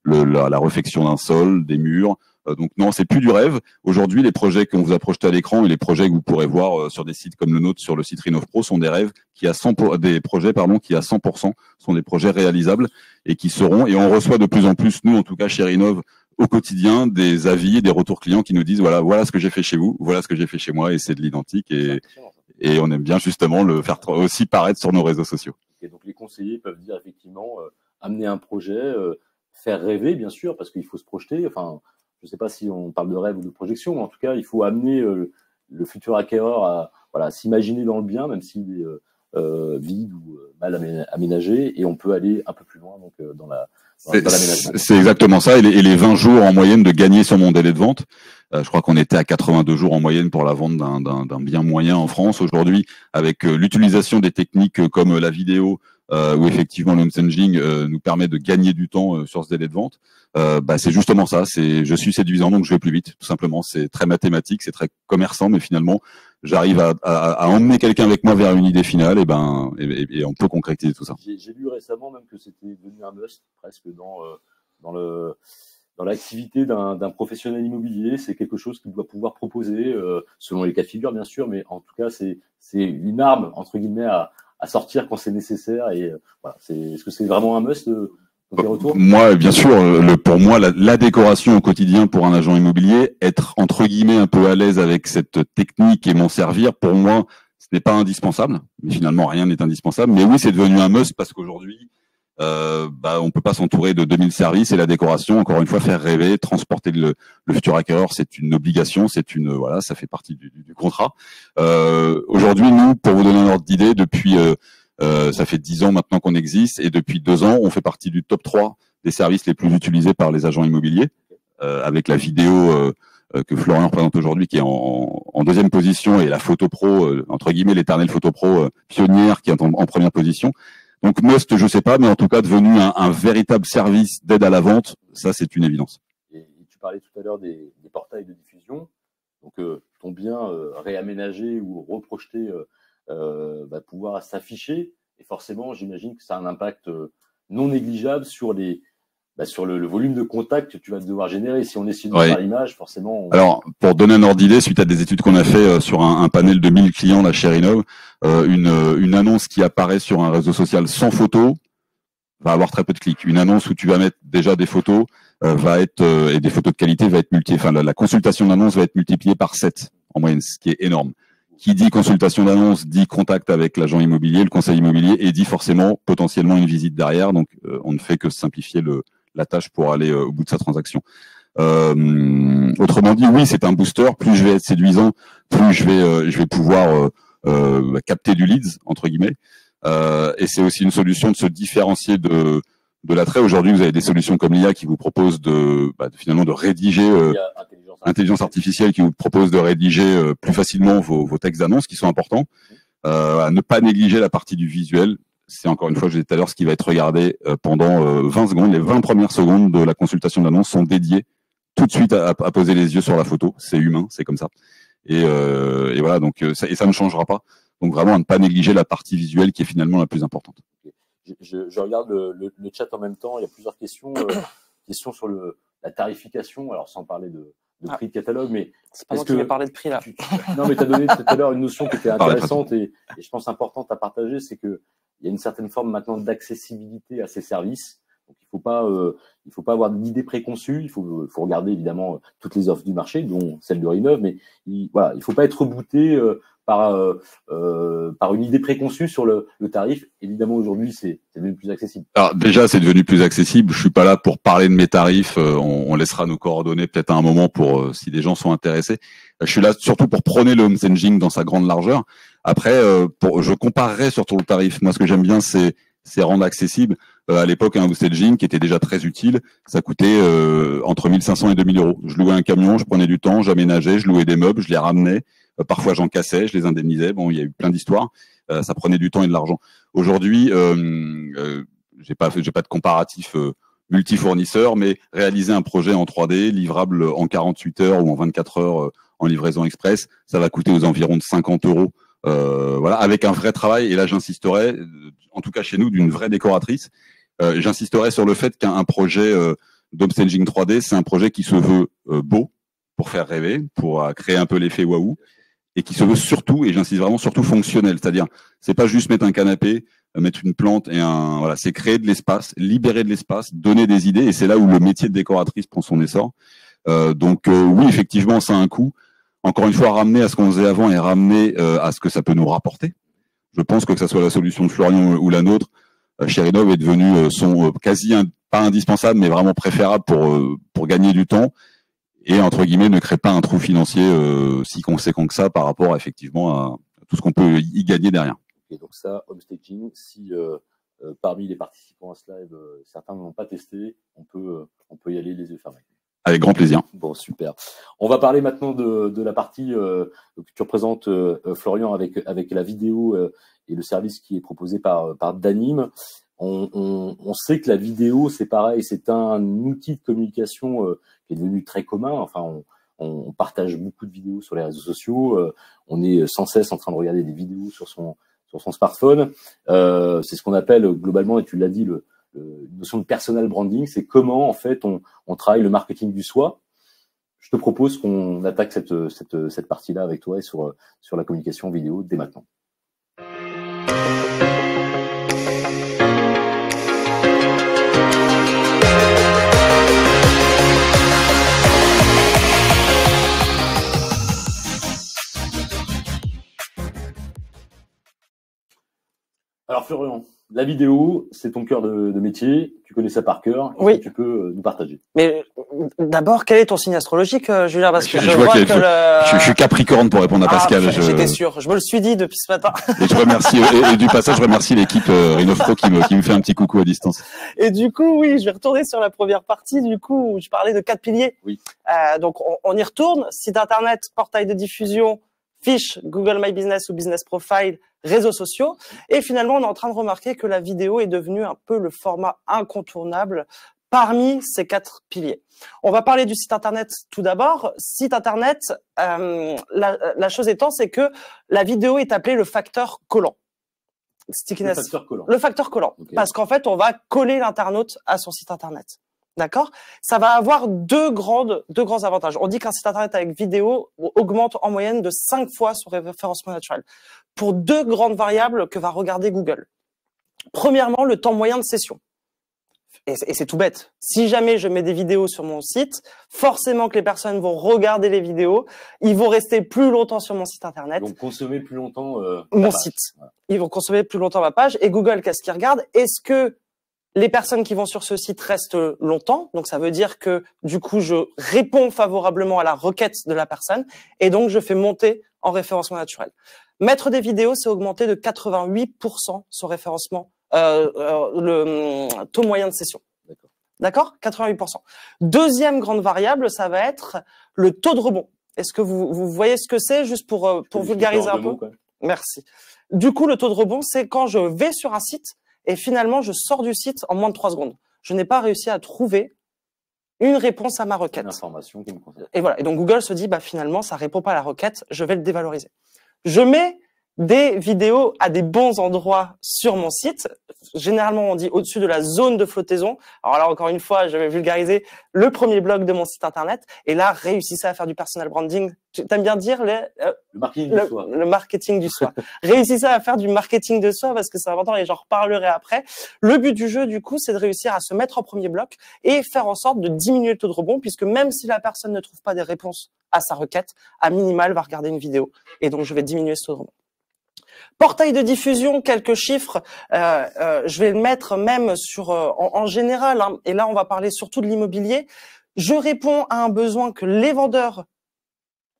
la réfection d'un sol, des murs. Donc non, c'est plus du rêve. Aujourd'hui, les projets qu'on vous a projetés à l'écran et les projets que vous pourrez voir sur des sites comme le nôtre, sur le site Rénov Pro, sont des rêves qui des projets qui à 100% sont des projets réalisables et qui seront. Et on reçoit de plus en plus, nous en tout cas chez Rénov, au quotidien, des avis et des retours clients qui nous disent voilà ce que j'ai fait chez vous, voilà ce que j'ai fait chez moi, et c'est de l'identique. et on aime bien justement le faire aussi paraître sur nos réseaux sociaux. Et donc les conseillers peuvent dire effectivement amener un projet, faire rêver bien sûr parce qu'il faut se projeter. Enfin, je ne sais pas si on parle de rêve ou de projection, mais en tout cas il faut amener le futur acquéreur à voilà s'imaginer dans le bien, même s'il est vide ou mal aménagé, et on peut aller un peu plus loin donc dans l'aménagement. C'est exactement ça, et les 20 jours en moyenne de gagner sur mon délai de vente. Je crois qu'on était à 82 jours en moyenne pour la vente d'un bien moyen en France aujourd'hui, avec l'utilisation des techniques comme la vidéo, où effectivement le home staging nous permet de gagner du temps sur ce délai de vente. C'est justement ça, je suis séduisant donc je vais plus vite, tout simplement. C'est très mathématique, c'est très commerçant, mais finalement j'arrive à emmener quelqu'un avec moi vers une idée finale, et on peut concrétiser tout ça. J'ai lu récemment même que c'était devenu un must presque dans l'activité d'un professionnel immobilier. C'est quelque chose qu'il doit pouvoir proposer selon les cas de figure bien sûr, mais en tout cas c'est une arme entre guillemets à sortir quand c'est nécessaire. Et voilà, est-ce que c'est vraiment un must Moi, bien sûr, pour moi, la décoration au quotidien pour un agent immobilier, être entre guillemets un peu à l'aise avec cette technique et m'en servir, pour moi, ce n'est pas indispensable. Mais finalement, rien n'est indispensable. Mais oui, c'est devenu un must parce qu'aujourd'hui, on peut pas s'entourer de 2000 services, et la décoration, encore une fois, faire rêver, transporter le futur acquéreur, c'est une obligation, voilà, ça fait partie du contrat. Aujourd'hui, nous, pour vous donner un ordre d'idée, depuis ça fait 10 ans maintenant qu'on existe, et depuis 2 ans, on fait partie du top 3 des services les plus utilisés par les agents immobiliers, avec la vidéo que Florian représente aujourd'hui, qui est en deuxième position, et la photo pro, entre guillemets, l'éternelle photo pro pionnière, qui est en première position. Donc must, je sais pas, mais en tout cas devenu un véritable service d'aide à la vente, ça c'est une évidence. Et tu parlais tout à l'heure des portails de diffusion, donc ton bien réaménagé ou reprojeté va pouvoir s'afficher, et forcément j'imagine que ça a un impact non négligeable sur le volume de contacts que tu vas devoir générer. Si on est suivi par l'image, forcément... Alors, pour donner un ordre d'idée, suite à des études qu'on a fait sur un panel de 1000 clients, la chez Rénov, une annonce qui apparaît sur un réseau social sans photo va avoir très peu de clics. Une annonce où tu vas mettre déjà des photos et des photos de qualité va être multipliée. Enfin, la consultation d'annonce va être multipliée par 7 en moyenne, ce qui est énorme. Qui dit consultation d'annonce dit contact avec l'agent immobilier, le conseil immobilier, et dit forcément potentiellement une visite derrière. Donc, on ne fait que simplifier la tâche pour aller au bout de sa transaction. Autrement dit, oui, c'est un booster. Plus je vais être séduisant, plus je vais pouvoir capter du leads entre guillemets. Et c'est aussi une solution de se différencier de l'attrait. Aujourd'hui, vous avez des solutions comme l'IA qui vous proposent finalement de rédiger intelligence artificielle qui vous propose de rédiger plus facilement vos textes d'annonce qui sont importants. À ne pas négliger la partie du visuel. C'est encore une fois, je disais tout à l'heure, ce qui va être regardé pendant 20 secondes. Les 20 premières secondes de la consultation d'annonce sont dédiées tout de suite à poser les yeux sur la photo. C'est humain, c'est comme ça. Et voilà, donc ça ne changera pas. Donc vraiment, à ne pas négliger la partie visuelle qui est finalement la plus importante. Je regarde le chat en même temps. Il y a plusieurs questions. Questions sur la tarification. Alors, sans parler de prix de catalogue, mais c'est pas moi qui vais parler de prix là. Non, mais tu as donné tout à l'heure une notion qui était intéressante et je pense importante à partager, c'est que il y a une certaine forme maintenant d'accessibilité à ces services. Donc il faut pas avoir d'idées préconçues. Il faut regarder évidemment toutes les offres du marché, dont celle de Rénov, mais il faut pas être rebooté par une idée préconçue sur le tarif. Évidemment, aujourd'hui, c'est devenu plus accessible. Alors déjà, c'est devenu plus accessible. Je suis pas là pour parler de mes tarifs. On laissera nos coordonnées peut-être à un moment pour si des gens sont intéressés. Je suis là surtout pour prôner le home staging dans sa grande largeur. Après, je comparerai surtout le tarif. Moi, ce que j'aime bien, c'est rendre accessible. À l'époque, un home staging qui était déjà très utile, ça coûtait entre 1500 et 2000 euros. Je louais un camion, je prenais du temps, j'aménageais, je louais des meubles, je les ramenais. Parfois, j'en cassais, je les indemnisais. Bon, il y a eu plein d'histoires. Ça prenait du temps et de l'argent. Aujourd'hui, j'ai pas de comparatif multi-fournisseurs, mais réaliser un projet en 3D, livrable en 48 heures ou en 24 heures en livraison express, ça va coûter aux environs de 50 euros. Voilà, avec un vrai travail. Et là, j'insisterai, en tout cas chez nous, d'une vraie décoratrice. J'insisterai sur le fait qu'un projet d'home staging 3D, c'est un projet qui se veut beau pour faire rêver, pour créer un peu l'effet waouh, et qui se veut surtout, et j'insiste vraiment, surtout fonctionnel. C'est-à-dire, c'est pas juste mettre un canapé, mettre une plante et voilà, c'est créer de l'espace, libérer de l'espace, donner des idées, et c'est là où le métier de décoratrice prend son essor. Donc oui, effectivement, ça a un coût. encore une fois, ramener à ce qu'on faisait avant et ramener à ce que ça peut nous rapporter. Je pense que ça soit la solution de Florian ou la nôtre, Sherinov est devenu pas indispensable, mais vraiment préférable pour gagner du temps et, entre guillemets, ne crée pas un trou financier si conséquent que ça par rapport effectivement à tout ce qu'on peut y gagner derrière. Et donc ça, homestaging, si parmi les participants à ce live, certains ne l'ont pas testé, on peut y aller les yeux fermés. Avec grand plaisir. Bon, super. On va parler maintenant de la partie que tu représentes, Florian, avec la vidéo et le service qui est proposé par Danim. On sait que la vidéo, c'est pareil, c'est un outil de communication qui est devenu très commun. Enfin, on partage beaucoup de vidéos sur les réseaux sociaux. On est sans cesse en train de regarder des vidéos sur son smartphone. C'est ce qu'on appelle globalement, et tu l'as dit, une notion de personal branding. C'est comment, en fait, on travaille le marketing du soi. Je te propose qu'on attaque cette partie-là avec toi et sur la communication vidéo dès maintenant. Alors Florian, la vidéo, c'est ton cœur de métier, tu connais ça par cœur, oui. Tu peux nous partager. Mais d'abord, quel est ton signe astrologique, Julien? Parce que je suis Capricorne pour répondre à Pascal. J'étais sûr, je me le suis dit depuis ce matin. Et je remercie, et du passage, je remercie l'équipe Rhinov Pro qui me fait un petit coucou à distance. Et du coup, oui, je vais retourner sur la première partie, du coup, où je parlais de 4 piliers. Oui. Donc, on y retourne, site internet, portail de diffusion, fiche, Google My Business ou Business Profile, réseaux sociaux. Et finalement, on est en train de remarquer que la vidéo est devenue un peu le format incontournable parmi ces 4 piliers. On va parler du site internet tout d'abord. Site internet, la chose étant, c'est que la vidéo est appelée le facteur collant. Stickiness. Le facteur collant. Le facteur collant. Okay. Parce qu'en fait, on va coller l'internaute à son site internet. D'accord? Ça va avoir deux grands avantages. On dit qu'un site internet avec vidéo augmente en moyenne de 5 fois son référencement naturel. Pour 2 grandes variables que va regarder Google. Premièrement, le temps moyen de session. Et c'est tout bête. Si jamais je mets des vidéos sur mon site, forcément que les personnes vont regarder les vidéos, ils vont rester plus longtemps sur mon site internet. Donc consommer plus longtemps mon site. Voilà. Ils vont consommer plus longtemps ma page. Et Google, qu'est-ce qu'il regarde? Est-ce que les personnes qui vont sur ce site restent longtemps? Donc ça veut dire que du coup je réponds favorablement à la requête de la personne et donc je fais monter en référencement naturel. Mettre des vidéos, c'est augmenter de 88% son référencement, le taux moyen de session. D'accord? 88%. Deuxième grande variable, ça va être le taux de rebond. Est-ce que vous voyez ce que c'est, juste pour vulgariser un peu? Merci. Du coup, le taux de rebond, c'est quand je vais sur un site et finalement, je sors du site en moins de 3 secondes. Je n'ai pas réussi à trouver une réponse à ma requête. Une information qui me concerne. Et voilà. Et donc, Google se dit, bah, finalement, ça répond pas à la requête, je vais le dévaloriser. Je mets des vidéos à des bons endroits sur mon site. Généralement, on dit au-dessus de la zone de flottaison. Alors là, encore une fois, je vais vulgariser le premier blog de mon site internet. Et là, réussissez à faire du personal branding. T'aimes bien dire le marketing du soi. Le marketing du soi. Réussissez à faire du marketing de soi parce que c'est important et j'en reparlerai après. Le but du jeu, du coup, c'est de réussir à se mettre en premier bloc et faire en sorte de diminuer le taux de rebond puisque même si la personne ne trouve pas des réponses à sa requête, à minima, elle va regarder une vidéo. Et donc, je vais diminuer ce taux de rebond. Portail de diffusion, quelques chiffres. Je vais le mettre même sur en général. Hein, et là, on va parler surtout de l'immobilier. Je réponds à un besoin que les vendeurs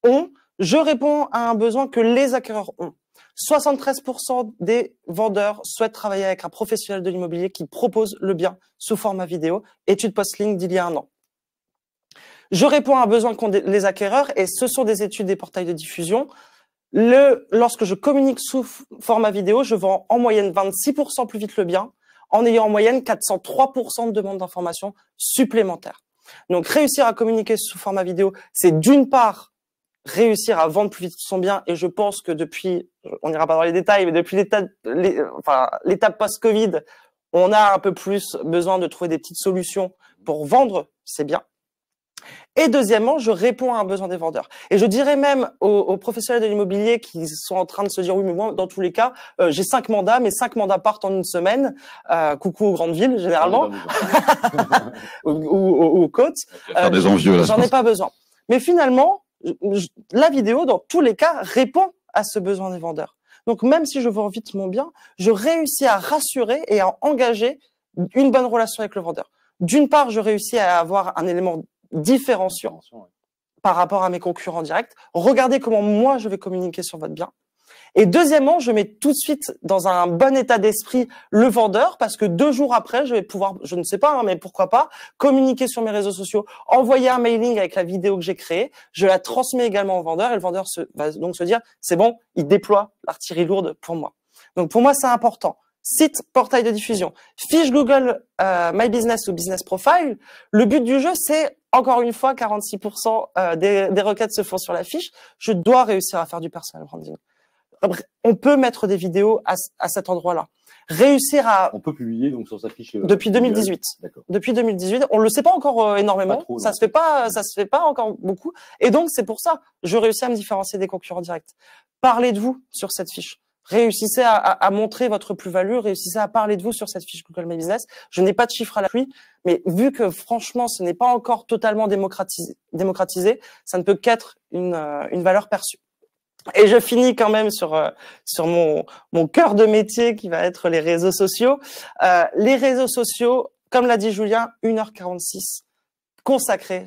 ont. Je réponds à un besoin que les acquéreurs ont. 73% des vendeurs souhaitent travailler avec un professionnel de l'immobilier qui propose le bien sous format vidéo. Étude Postlink d'il y a 1 an. Je réponds à un besoin qu'ont les acquéreurs et ce sont des études des portails de diffusion. Lorsque je communique sous format vidéo, je vends en moyenne 26% plus vite le bien, en ayant en moyenne 403% de demandes d'informations supplémentaires. Donc, réussir à communiquer sous format vidéo, c'est d'une part réussir à vendre plus vite son bien, et je pense que depuis, on n'ira pas dans les détails, mais depuis l'étape post-Covid, on a un peu plus besoin de trouver des petites solutions pour vendre ces biens. Et deuxièmement, je réponds à un besoin des vendeurs. Et je dirais même aux professionnels de l'immobilier qui sont en train de se dire, oui, mais moi, dans tous les cas, j'ai 5 mandats, mais 5 mandats partent en 1 semaine. Coucou aux grandes villes, généralement. ou aux côtes. Faire des envieux, là, j'en ai pas besoin. Mais finalement, La vidéo, dans tous les cas, répond à ce besoin des vendeurs. Donc, même si je vends vite mon bien, je réussis à rassurer et à engager une bonne relation avec le vendeur. D'une part, je réussis à avoir un élément différenciant par rapport à mes concurrents directs. Regardez comment moi, je vais communiquer sur votre bien. Et deuxièmement, je mets tout de suite dans un bon état d'esprit le vendeur parce que 2 jours après, je vais pouvoir, je ne sais pas, hein, mais pourquoi pas, communiquer sur mes réseaux sociaux, envoyer un mailing avec la vidéo que j'ai créée. Je la transmets également au vendeur et le vendeur va donc se dire, c'est bon, il déploie l'artillerie lourde pour moi. Donc pour moi, c'est important. Site, portail de diffusion, fiche Google My Business ou Business Profile. Le but du jeu, c'est encore une fois 46% des requêtes se font sur la fiche. Je dois réussir à faire du personal branding. On peut mettre des vidéos à cet endroit-là. Réussir à... On peut publier donc sur sa fiche... Depuis 2018. Depuis 2018. On le sait pas encore énormément. Pas trop, ça se fait pas encore beaucoup. Et donc, c'est pour ça, je réussis à me différencier des concurrents directs. Parlez de vous sur cette fiche. Réussissez à montrer votre plus-value, réussissez à parler de vous sur cette fiche Google My Business. Je n'ai pas de chiffres à l'appui, mais vu que franchement, ce n'est pas encore totalement démocratisé, ça ne peut qu'être une valeur perçue. Et je finis quand même sur mon cœur de métier qui va être les réseaux sociaux. Les réseaux sociaux, comme l'a dit Julien, 1h46 consacré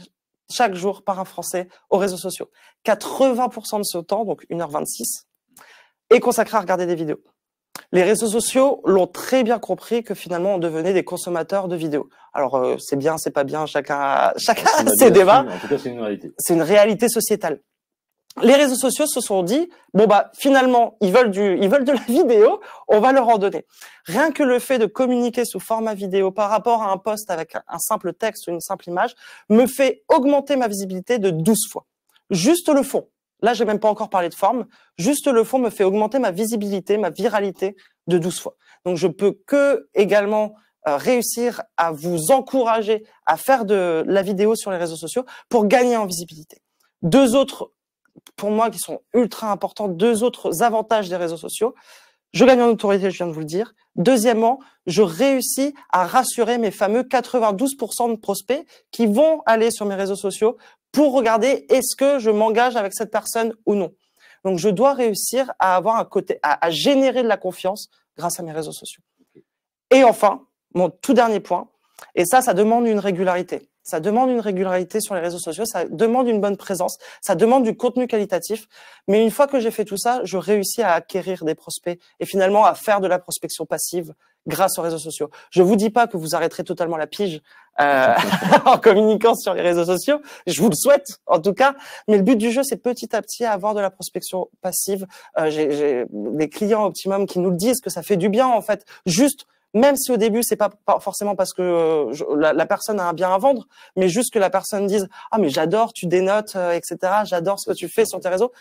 chaque jour par un Français aux réseaux sociaux. 80% de ce temps, donc 1h26, est consacré à regarder des vidéos. Les réseaux sociaux l'ont très bien compris que finalement on devenait des consommateurs de vidéos. Alors c'est bien, c'est pas bien, chacun a ses débats. En tout cas, c'est une réalité. C'est une réalité sociétale. Les réseaux sociaux se sont dit bon bah finalement ils veulent de la vidéo, on va leur en donner. Rien que le fait de communiquer sous format vidéo par rapport à un post avec un simple texte ou une simple image me fait augmenter ma visibilité de 12 fois. Juste le fond. Là, j'ai même pas encore parlé de forme. Juste le fond me fait augmenter ma visibilité, ma viralité de 12 fois. Donc, je peux que également réussir à vous encourager à faire de la vidéo sur les réseaux sociaux pour gagner en visibilité. 2 autres, pour moi, qui sont ultra importants, 2 autres avantages des réseaux sociaux. Je gagne en autorité, je viens de vous le dire. Deuxièmement, je réussis à rassurer mes fameux 92% de prospects qui vont aller sur mes réseaux sociaux pour regarder est-ce que je m'engage avec cette personne ou non. Donc, je dois réussir à avoir un côté, à générer de la confiance grâce à mes réseaux sociaux. Et enfin, mon tout dernier point, et ça demande une régularité. Ça demande une régularité sur les réseaux sociaux, ça demande une bonne présence, ça demande du contenu qualitatif. Mais une fois que j'ai fait tout ça, je réussis à acquérir des prospects et finalement à faire de la prospection passive grâce aux réseaux sociaux. Je vous dis pas que vous arrêterez totalement la pige en communiquant sur les réseaux sociaux. Je vous le souhaite, en tout cas. Mais le but du jeu, c'est petit à petit avoir de la prospection passive. J'ai des clients Optimum qui nous le disent que ça fait du bien, en fait. Juste, même si au début, c'est pas forcément parce que la personne a un bien à vendre, mais juste que la personne dise « Ah, mais j'adore, tu dénotes, etc. J'adore ce que tu fais sur tes réseaux. »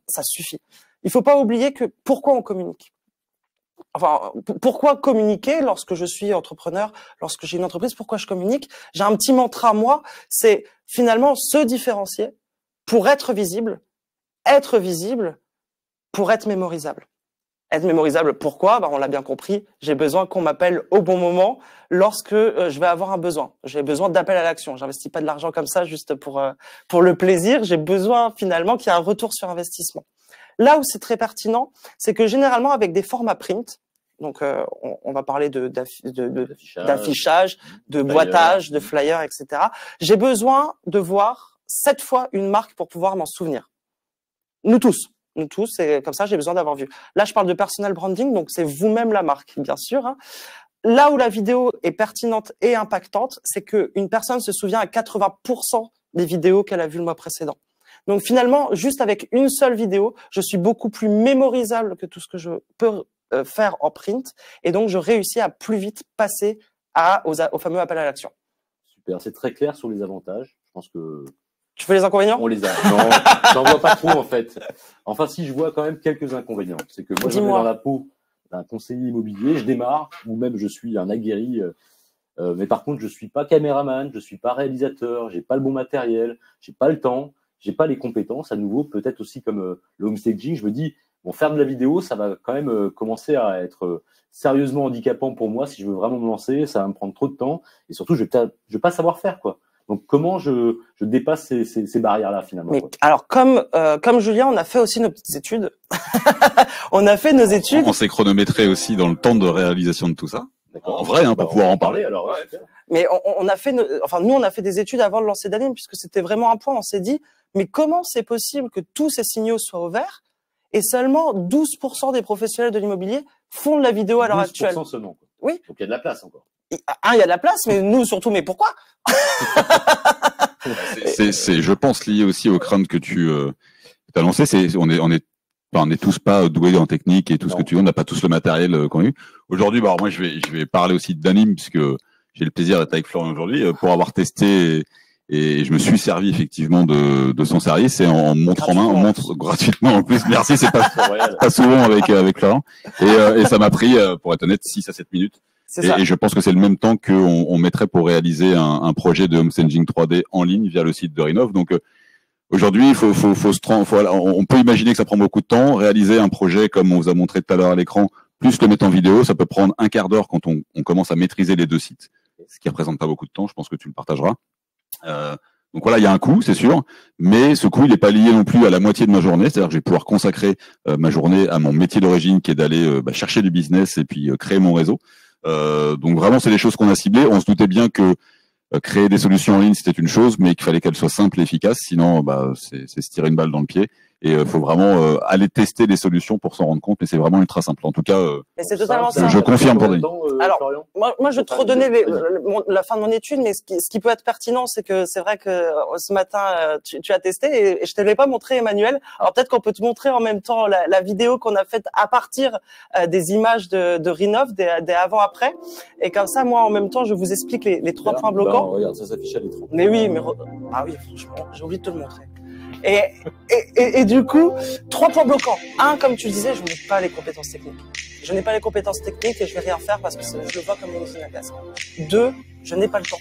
Ça suffit. Il faut pas oublier que pourquoi on communique. Enfin, pourquoi communiquer lorsque je suis entrepreneur, lorsque j'ai une entreprise, pourquoi je communique? J'ai un petit mantra, moi, c'est finalement se différencier pour être visible pour être mémorisable. Être mémorisable, pourquoi? On l'a bien compris, j'ai besoin qu'on m'appelle au bon moment lorsque je vais avoir un besoin. J'ai besoin d'appel à l'action. J'investis pas de l'argent comme ça juste pour le plaisir. J'ai besoin finalement qu'il y ait un retour sur investissement. Là où c'est très pertinent, c'est que généralement avec des formats print, donc on va parler d'affichage, de boitage, de flyer, etc. J'ai besoin de voir 7 fois une marque pour pouvoir m'en souvenir. Nous tous, c'est comme ça, j'ai besoin d'avoir vu. Là, je parle de personal branding, donc c'est vous-même la marque, bien sûr. Hein. Là où la vidéo est pertinente et impactante, c'est qu'une personne se souvient à 80% des vidéos qu'elle a vues le mois précédent. Donc finalement, juste avec une seule vidéo, je suis beaucoup plus mémorisable que tout ce que je peux faire en print. Et donc, je réussis à plus vite passer au fameux appel à l'action. Super, c'est très clair sur les avantages. Je pense que... Tu veux les inconvénients? On les a. Non, j'en vois pas trop en fait. Enfin, si, je vois quand même quelques inconvénients. C'est que moi, je me mets dans la peau d'un conseiller immobilier, je démarre, ou même je suis un aguerri. Mais par contre, je suis pas caméraman, je suis pas réalisateur, j'ai pas le bon matériel, j'ai pas le temps, j'ai pas les compétences. À nouveau, peut-être aussi comme le homestaging, je me dis, bon, faire de la vidéo, ça va quand même commencer à être sérieusement handicapant pour moi si je veux vraiment me lancer. Ça va me prendre trop de temps et surtout, je vais pas savoir faire quoi. Donc comment je dépasse ces barrières-là finalement? Mais alors comme Julien, on a fait aussi nos petites études. On a fait nos études. On s'est chronométré aussi dans le temps de réalisation de tout ça. En vrai, hein, pour pouvoir en parler. Alors, ouais. Mais on a fait, nous, on a fait des études avant de lancer Danim, puisque c'était vraiment un point. On s'est dit, mais comment c'est possible que tous ces signaux soient ouverts et seulement 12% des professionnels de l'immobilier font de la vidéo à l'heure actuelle? 12% seulement, quoi. Oui. Donc il y a de la place encore. Il y a de la place, mais nous surtout. Mais pourquoi? C'est, je pense, lié aussi aux craintes que tu as lancées. On est tous pas doués en technique et tout ce que tu veux. On n'a pas tous le matériel qu'on a eu. Aujourd'hui, bah, alors moi, je vais parler aussi de Danim puisque j'ai le plaisir d'être avec Florian aujourd'hui pour avoir testé et je me suis servi effectivement de son service et en montre en main, on montre gratuitement en plus. Merci, c'est pas souvent avec Florian et ça m'a pris, pour être honnête, 6 à 7 minutes. Et je pense que c'est le même temps qu'on mettrait pour réaliser un projet de home staging 3D en ligne via le site de Rinov. Donc aujourd'hui, on peut imaginer que ça prend beaucoup de temps. Réaliser un projet comme on vous a montré tout à l'heure à l'écran, plus le mettre en vidéo, ça peut prendre un quart d'heure quand on commence à maîtriser les deux sites, ce qui représente pas beaucoup de temps. Je pense que tu le partageras. Donc voilà, il y a un coût, c'est sûr, mais ce coût, il n'est pas lié non plus à la moitié de ma journée. C'est-à-dire que je vais pouvoir consacrer ma journée à mon métier d'origine, qui est d'aller chercher du business et puis créer mon réseau. Donc vraiment, c'est des choses qu'on a ciblées. On se doutait bien que créer des solutions en ligne, c'était une chose, mais qu'il fallait qu'elles soient simples et efficaces. Sinon, c'est se tirer une balle dans le pied. Et faut vraiment aller tester des solutions pour s'en rendre compte. Mais c'est vraiment ultra simple. En tout cas, c'est totalement ça. Je confirme pour Denis. Alors, moi, je vais te redonner la fin de mon étude, mais ce qui peut être pertinent, c'est que c'est vrai que ce matin, tu as testé et je te l'ai pas montré, Emmanuel. Alors peut-être qu'on peut te montrer en même temps la vidéo qu'on a faite à partir des images de Rinov, des avant-après. Et comme ça, moi, en même temps, je vous explique les 3 points bloquants. Regarde, ça s'affiche à l'écran. Mais oui, ah oui, franchement, j'ai oublié de te le montrer. Et du coup, 3 points bloquants. 1, comme tu le disais, je n'ai pas les compétences techniques. Je n'ai pas les compétences techniques et je vais rien faire parce que je le vois comme une usine à gaz. 2, je n'ai pas le temps.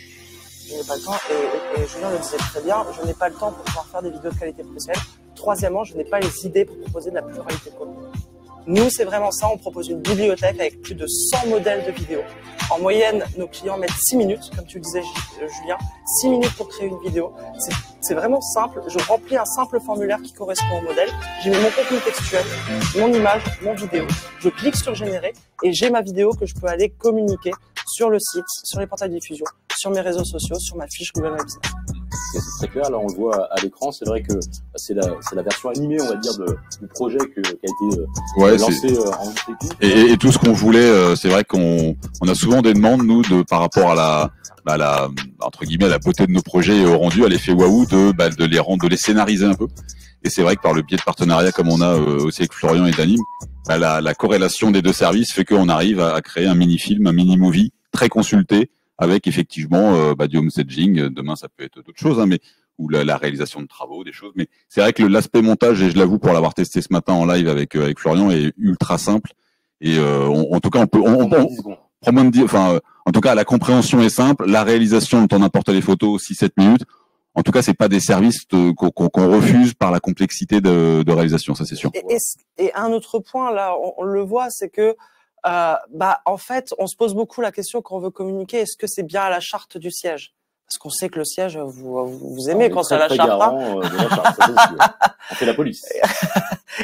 Je n'ai pas le temps et Julien le disait très bien, je n'ai pas le temps pour pouvoir faire des vidéos de qualité professionnelle. 3e, je n'ai pas les idées pour proposer de la pluralité de contenu. Nous, c'est vraiment ça. On propose une bibliothèque avec plus de 100 modèles de vidéos. En moyenne, nos clients mettent 6 minutes, comme tu le disais, Julien, 6 minutes pour créer une vidéo. C'est vraiment simple. Je remplis un simple formulaire qui correspond au modèle. J'ai mis mon contenu textuel, mon image, mon vidéo. Je clique sur générer et j'ai ma vidéo que je peux aller communiquer sur le site, sur les portails de diffusion, sur mes réseaux sociaux, sur ma fiche Google My Business. C'est très clair, là on le voit à l'écran, c'est vrai que c'est la version animée, on va dire, du projet qui a été lancé en technique. Et tout ce qu'on voulait, c'est vrai qu'on a souvent des demandes, nous, par rapport à entre guillemets, à la beauté de nos projets et au rendu, à l'effet waouh, de les scénariser un peu. Et c'est vrai que par le biais de partenariats comme on a aussi avec Florian et Danim, la corrélation des deux services fait qu'on arrive à créer un mini-film, un mini-movie très consulté, avec effectivement du home staging. Demain, ça peut être d'autres choses, hein, mais ou la réalisation de travaux, des choses. Mais c'est vrai que l'aspect montage, et je l'avoue pour l'avoir testé ce matin en live avec Florian, est ultra simple. Et en tout cas, on prend moins de dire, enfin, en tout cas, la compréhension est simple. La réalisation, le temps d'importer les photos, 6-7 minutes. En tout cas, c'est pas des services qu'on refuse par la complexité de réalisation, ça c'est sûr. Et un autre point là, on le voit, c'est que en fait, on se pose beaucoup la question quand on veut communiquer, est-ce que c'est bien à la charte du siège? Parce qu'on sait que le siège, vous aimez quand c'est à la charte. On fait la police.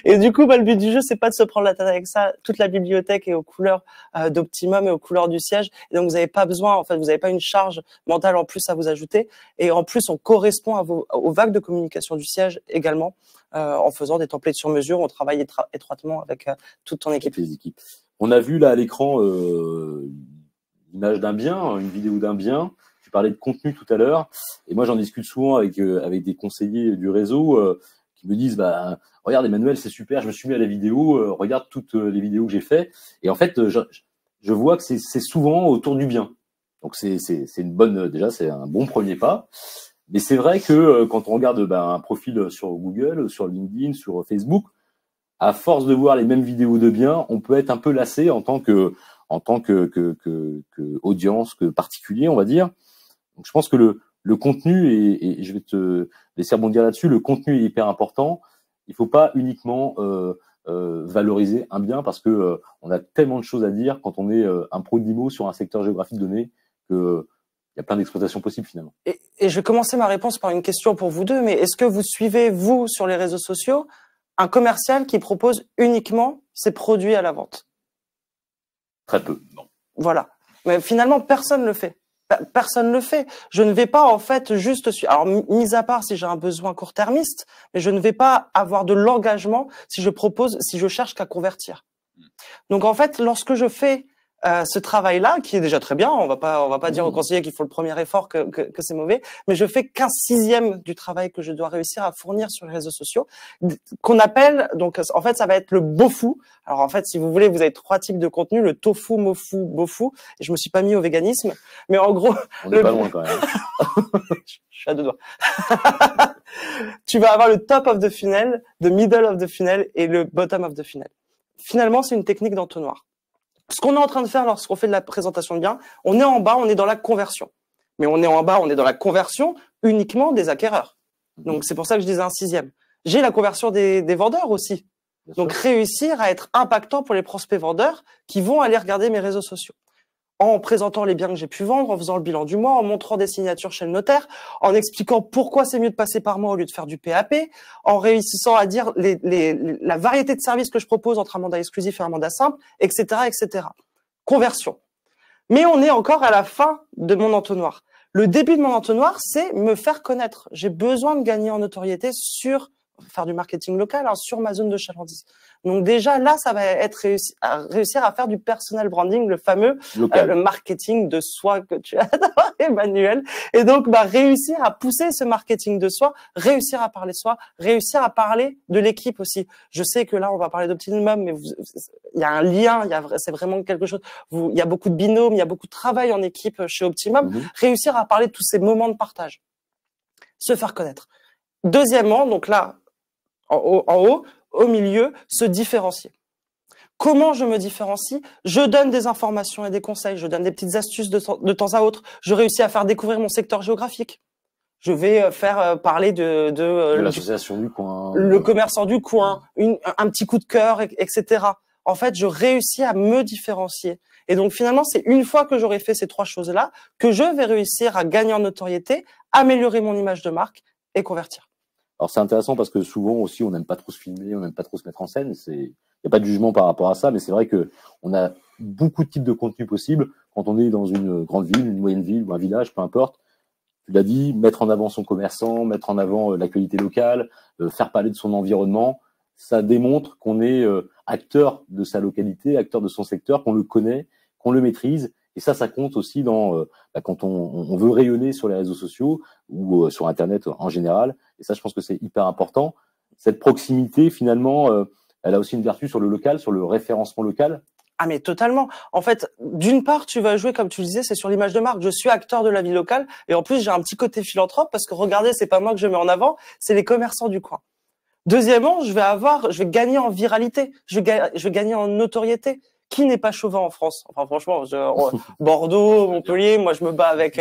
Et du coup, le but du jeu, c'est pas de se prendre la tête avec ça. Toute la bibliothèque est aux couleurs d'Optimum et aux couleurs du siège. Et donc, vous n'avez pas besoin, en fait, vous n'avez pas une charge mentale en plus à vous ajouter. Et en plus, on correspond aux vagues de communication du siège également, en faisant des templates sur mesure. On travaille étroitement avec toute ton équipe. Les équipes. On a vu là à l'écran l'image d'un bien, une vidéo d'un bien. Tu parlais de contenu tout à l'heure, et moi j'en discute souvent avec des conseillers du réseau qui me disent regarde Emmanuel, c'est super, je me suis mis à la vidéo, regarde toutes les vidéos que j'ai fait, et en fait je vois que c'est souvent autour du bien. Donc c'est une bonne, déjà c'est un bon premier pas. Mais c'est vrai que quand on regarde un profil sur Google, sur LinkedIn, sur Facebook, à force de voir les mêmes vidéos de bien, on peut être un peu lassé en tant que audience, que particulier, on va dire. Donc je pense que le contenu, et je vais te laisser rebondir là-dessus, le contenu est hyper important. Il faut pas uniquement valoriser un bien parce que on a tellement de choses à dire quand on est un pro d'IMO sur un secteur géographique donné que il y a plein d'exploitations possibles finalement. Et je vais commencer ma réponse par une question pour vous deux, mais est-ce que vous suivez, vous, sur les réseaux sociaux, un commercial qui propose uniquement ses produits à la vente? Très peu, non. Voilà. Mais finalement, personne ne le fait. Personne ne le fait. Je ne vais pas, en fait, juste suivre. Alors, mis à part si j'ai un besoin court-termiste, mais je ne vais pas avoir de l'engagement si je cherche qu'à convertir. Donc, en fait, lorsque je fais ce travail-là, qui est déjà très bien, on va pas dire aux conseillers qu'il faut le premier effort que c'est mauvais, mais je fais qu'un sixième du travail que je dois réussir à fournir sur les réseaux sociaux, qu'on appelle, donc en fait ça va être le bofu. Alors en fait, si vous voulez, vous avez 3 types de contenu, le tofu, mofu, bofu, et je me suis pas mis au véganisme, mais en gros... On n'est pas loin quand même. Je suis à 2 doigts. Tu vas avoir le top of the funnel, le middle of the funnel et le bottom of the funnel. Finalement, c'est une technique d'entonnoir. Ce qu'on est en train de faire lorsqu'on fait de la présentation de biens, on est en bas, on est dans la conversion. Mais on est en bas, on est dans la conversion uniquement des acquéreurs. Donc, c'est pour ça que je disais un sixième. J'ai la conversion des vendeurs aussi. Donc, réussir à être impactant pour les prospects vendeurs qui vont aller regarder mes réseaux sociaux. En présentant les biens que j'ai pu vendre, en faisant le bilan du mois, en montrant des signatures chez le notaire, en expliquant pourquoi c'est mieux de passer par moi au lieu de faire du PAP, en réussissant à dire la variété de services que je propose entre un mandat exclusif et un mandat simple, etc., etc. Conversion. Mais on est encore à la fin de mon entonnoir. Le début de mon entonnoir, c'est me faire connaître. J'ai besoin de gagner en notoriété faire du marketing local sur ma zone de chalandise. Donc déjà là, ça va être réussir à faire du personal branding, le fameux le marketing de soi que tu adores, Emmanuel. Et donc réussir à pousser ce marketing de soi, réussir à parler de soi, réussir à parler de l'équipe aussi. Je sais que là, on va parler d'Optimum, mais il y a un lien, c'est vraiment quelque chose. Il y a beaucoup de binômes, il y a beaucoup de travail en équipe chez Optimum. Réussir à parler de tous ces moments de partage, se faire connaître. Deuxièmement, donc là, en haut, au milieu, se différencier. Comment je me différencie? Je donne des informations et des conseils, je donne des petites astuces de temps à autre. Je réussis à faire découvrir mon secteur géographique. Je vais faire parler de l'association du coin, le commerçant du coin, un petit coup de cœur, etc. En fait, je réussis à me différencier. Et donc finalement, c'est une fois que j'aurai fait ces 3 choses-là que je vais réussir à gagner en notoriété, améliorer mon image de marque et convertir. Alors c'est intéressant parce que souvent aussi on n'aime pas trop se filmer, on n'aime pas trop se mettre en scène. Il n'y a pas de jugement par rapport à ça, mais c'est vrai que on a beaucoup de types de contenus possibles quand on est dans une grande ville, une moyenne ville ou un village, peu importe. Tu l'as dit, mettre en avant son commerçant, mettre en avant l'actualité locale, faire parler de son environnement, ça démontre qu'on est acteur de sa localité, acteur de son secteur, qu'on le connaît, qu'on le maîtrise. Et ça compte aussi quand on veut rayonner sur les réseaux sociaux ou sur Internet en général. Et ça, je pense que c'est hyper important. Cette proximité, finalement, elle a aussi une vertu sur le local, sur le référencement local. Ah mais totalement. En fait, d'une part, tu vas jouer, comme tu le disais, c'est sur l'image de marque. Je suis acteur de la vie locale et en plus, j'ai un petit côté philanthrope parce que regardez, c'est pas moi que je mets en avant, c'est les commerçants du coin. Deuxièmement, je vais gagner en viralité, je vais gagner en notoriété. Qui n'est pas chauvin en France? Enfin, franchement, Bordeaux, Montpellier, moi, je me bats avec,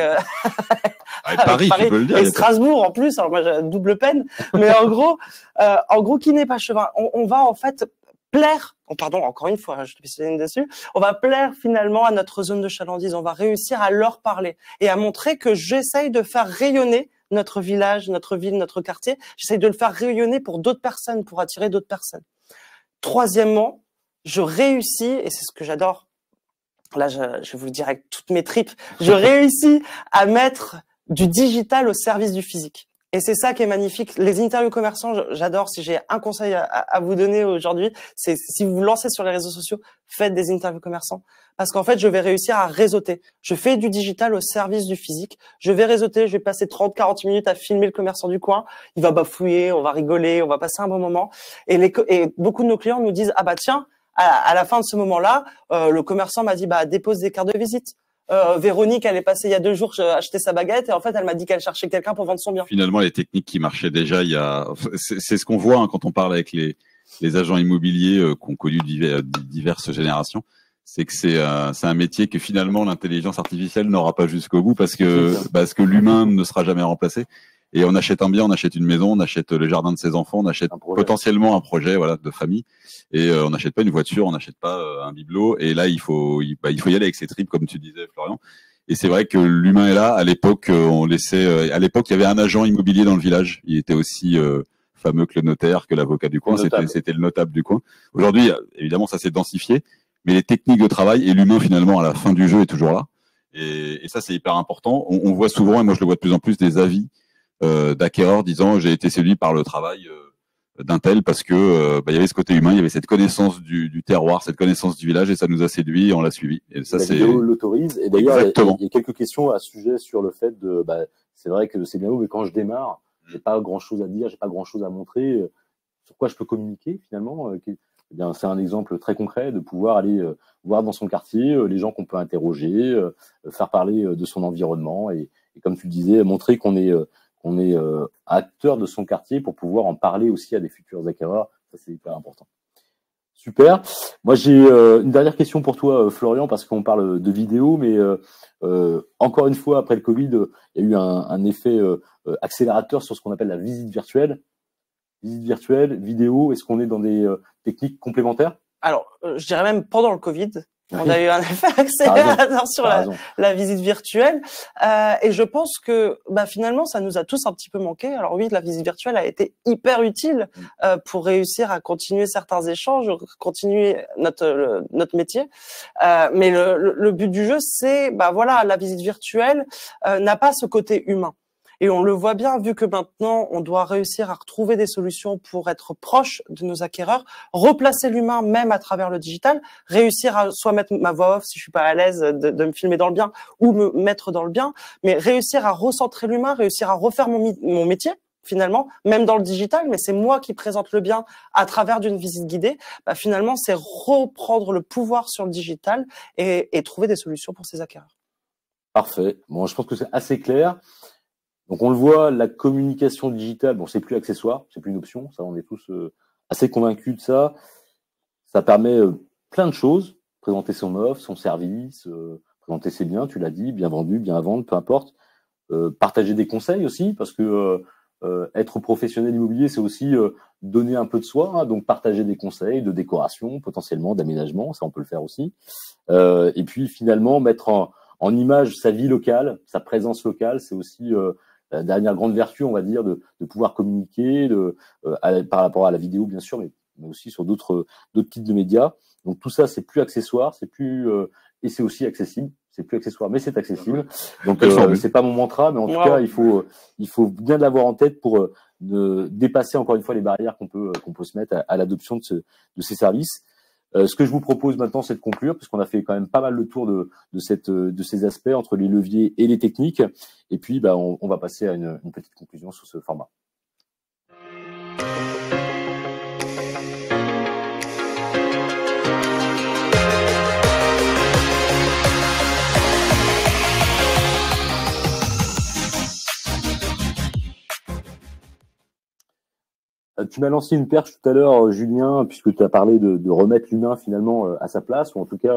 Paris, tu peux le dire. Et Strasbourg, en plus. Alors, moi, j'ai double peine. Mais en gros, qui n'est pas chauvin? On va, en fait, plaire, pardon, encore une fois, je te pisse dessus, on va plaire finalement à notre zone de chalandise. On va réussir à leur parler et à montrer que j'essaye de faire rayonner notre village, notre ville, notre quartier. J'essaye de le faire rayonner pour d'autres personnes, pour attirer d'autres personnes. Troisièmement, je réussis, et c'est ce que j'adore, là je vais vous le dire avec toutes mes tripes, je réussis à mettre du digital au service du physique. Et c'est ça qui est magnifique. Les interviews commerçants, j'adore. Si j'ai un conseil à vous donner aujourd'hui, c'est si vous vous lancez sur les réseaux sociaux, faites des interviews commerçants. Parce qu'en fait, je vais réussir à réseauter. Je fais du digital au service du physique. Je vais réseauter, je vais passer 30-40 minutes à filmer le commerçant du coin. Il va bafouiller, on va rigoler, on va passer un bon moment. Et beaucoup de nos clients nous disent, ah bah tiens, à la fin de ce moment-là, le commerçant m'a dit, dépose des cartes de visite. Véronique, elle est passée il y a 2 jours acheter sa baguette et en fait, elle m'a dit qu'elle cherchait quelqu'un pour vendre son bien. Finalement, les techniques qui marchaient déjà, c'est ce qu'on voit quand on parle avec les agents immobiliers qui ont connu diverses générations. C'est que c'est un métier que finalement l'intelligence artificielle n'aura pas jusqu'au bout parce que l'humain ne sera jamais remplacé. Et on achète un bien, on achète une maison, on achète le jardin de ses enfants, on achète potentiellement un projet, de famille. Et on n'achète pas une voiture, on n'achète pas un bibelot. Et là, il faut y aller avec ses tripes, comme tu disais, Florian. Et c'est vrai que l'humain est là. À l'époque, on laissait. À l'époque, il y avait un agent immobilier dans le village. Il était aussi fameux que le notaire, que l'avocat du coin. C'était le notable du coin. Aujourd'hui, évidemment, ça s'est densifié, mais les techniques de travail et l'humain finalement à la fin du jeu est toujours là. Et ça, c'est hyper important. On voit souvent, et moi je le vois de plus en plus, des avis d'acquéreurs disant j'ai été séduit par le travail d'un tel parce que il y avait ce côté humain, il y avait cette connaissance du terroir, cette connaissance du village et ça nous a séduit et on l'a suivi. Et ça, la vidéo l'autorise. Et d'ailleurs, il y a quelques questions à ce sujet sur le fait de, c'est vrai que c'est bien beau, mais quand je démarre, j'ai pas grand chose à dire, j'ai pas grand chose à montrer. Sur quoi je peux communiquer finalement? Eh bien, c'est un exemple très concret de pouvoir aller voir dans son quartier les gens qu'on peut interroger, faire parler de son environnement et comme tu le disais, montrer qu'on est acteur de son quartier pour pouvoir en parler aussi à des futurs acquéreurs. Ça, c'est hyper important. Super. Moi, j'ai une dernière question pour toi, Florian, parce qu'on parle de vidéo, mais encore une fois, après le Covid, il y a eu un effet accélérateur sur ce qu'on appelle la visite virtuelle. Visite virtuelle, vidéo, est-ce qu'on est dans des techniques complémentaires? Alors, je dirais même pendant le Covid, on a eu un effet accélérateur sur la visite virtuelle. Et je pense que finalement, ça nous a tous un petit peu manqué. Alors oui, la visite virtuelle a été hyper utile pour réussir à continuer certains échanges, continuer notre métier. Mais le but du jeu, c'est la visite virtuelle n'a pas ce côté humain. Et on le voit bien, vu que maintenant, on doit réussir à retrouver des solutions pour être proche de nos acquéreurs, replacer l'humain même à travers le digital, réussir à soit mettre ma voix off si je suis pas à l'aise de me filmer dans le bien ou me mettre dans le bien, mais réussir à recentrer l'humain, réussir à refaire mon métier, finalement, même dans le digital, mais c'est moi qui présente le bien à travers d'une visite guidée. Finalement, c'est reprendre le pouvoir sur le digital et trouver des solutions pour ces acquéreurs. Parfait. Bon, je pense que c'est assez clair. Donc on le voit, la communication digitale, bon, c'est plus accessoire, c'est plus une option, ça on est tous assez convaincus de ça. Ça permet plein de choses, présenter son offre, son service, présenter ses biens, tu l'as dit, bien vendu, bien à vendre, peu importe. Partager des conseils aussi, parce que être professionnel immobilier, c'est aussi donner un peu de soi, hein, donc partager des conseils de décoration, potentiellement d'aménagement, ça on peut le faire aussi. Et puis finalement mettre en image sa vie locale, sa présence locale, c'est aussi la dernière grande vertu, on va dire, de pouvoir communiquer par rapport à la vidéo, bien sûr, mais aussi sur d'autres types de médias. Donc tout ça, c'est plus accessoire, c'est plus et c'est aussi accessible. C'est plus accessoire, mais c'est accessible. Donc c'est pas mon mantra, mais en tout cas, il faut bien l'avoir en tête pour dépasser encore une fois les barrières qu'on peut se mettre à l'adoption de ces services. Ce que je vous propose maintenant, c'est de conclure, puisqu'on a fait quand même pas mal le tour de ces aspects entre les leviers et les techniques. Et puis, on va passer à une petite conclusion sur ce format. Tu m'as lancé une perche tout à l'heure, Julien, puisque tu as parlé de remettre l'humain finalement à sa place, ou en tout cas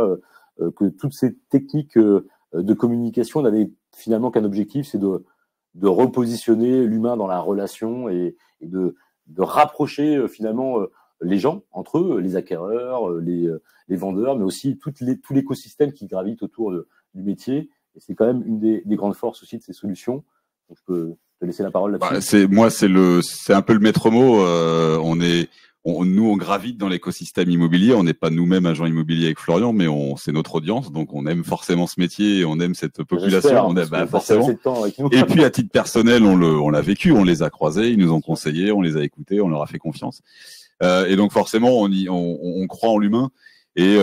que toutes ces techniques de communication n'avaient finalement qu'un objectif, c'est de repositionner l'humain dans la relation et de rapprocher finalement les gens entre eux, les acquéreurs, les vendeurs, mais aussi tout l'écosystème qui gravite autour du métier. Et c'est quand même une des grandes forces aussi de ces solutions. Donc je peux te laisser la parole là-dessus. C'est un peu le maître mot. Nous, on gravite dans l'écosystème immobilier. On n'est pas nous-mêmes agents immobiliers avec Florian, mais c'est notre audience. Donc, on aime forcément ce métier et on aime cette population. On aime, forcément. Et puis, à titre personnel, on l'a vécu. On les a croisés, ils nous ont conseillé, on les a écoutés, on leur a fait confiance. Et donc, forcément, on croit en l'humain. Et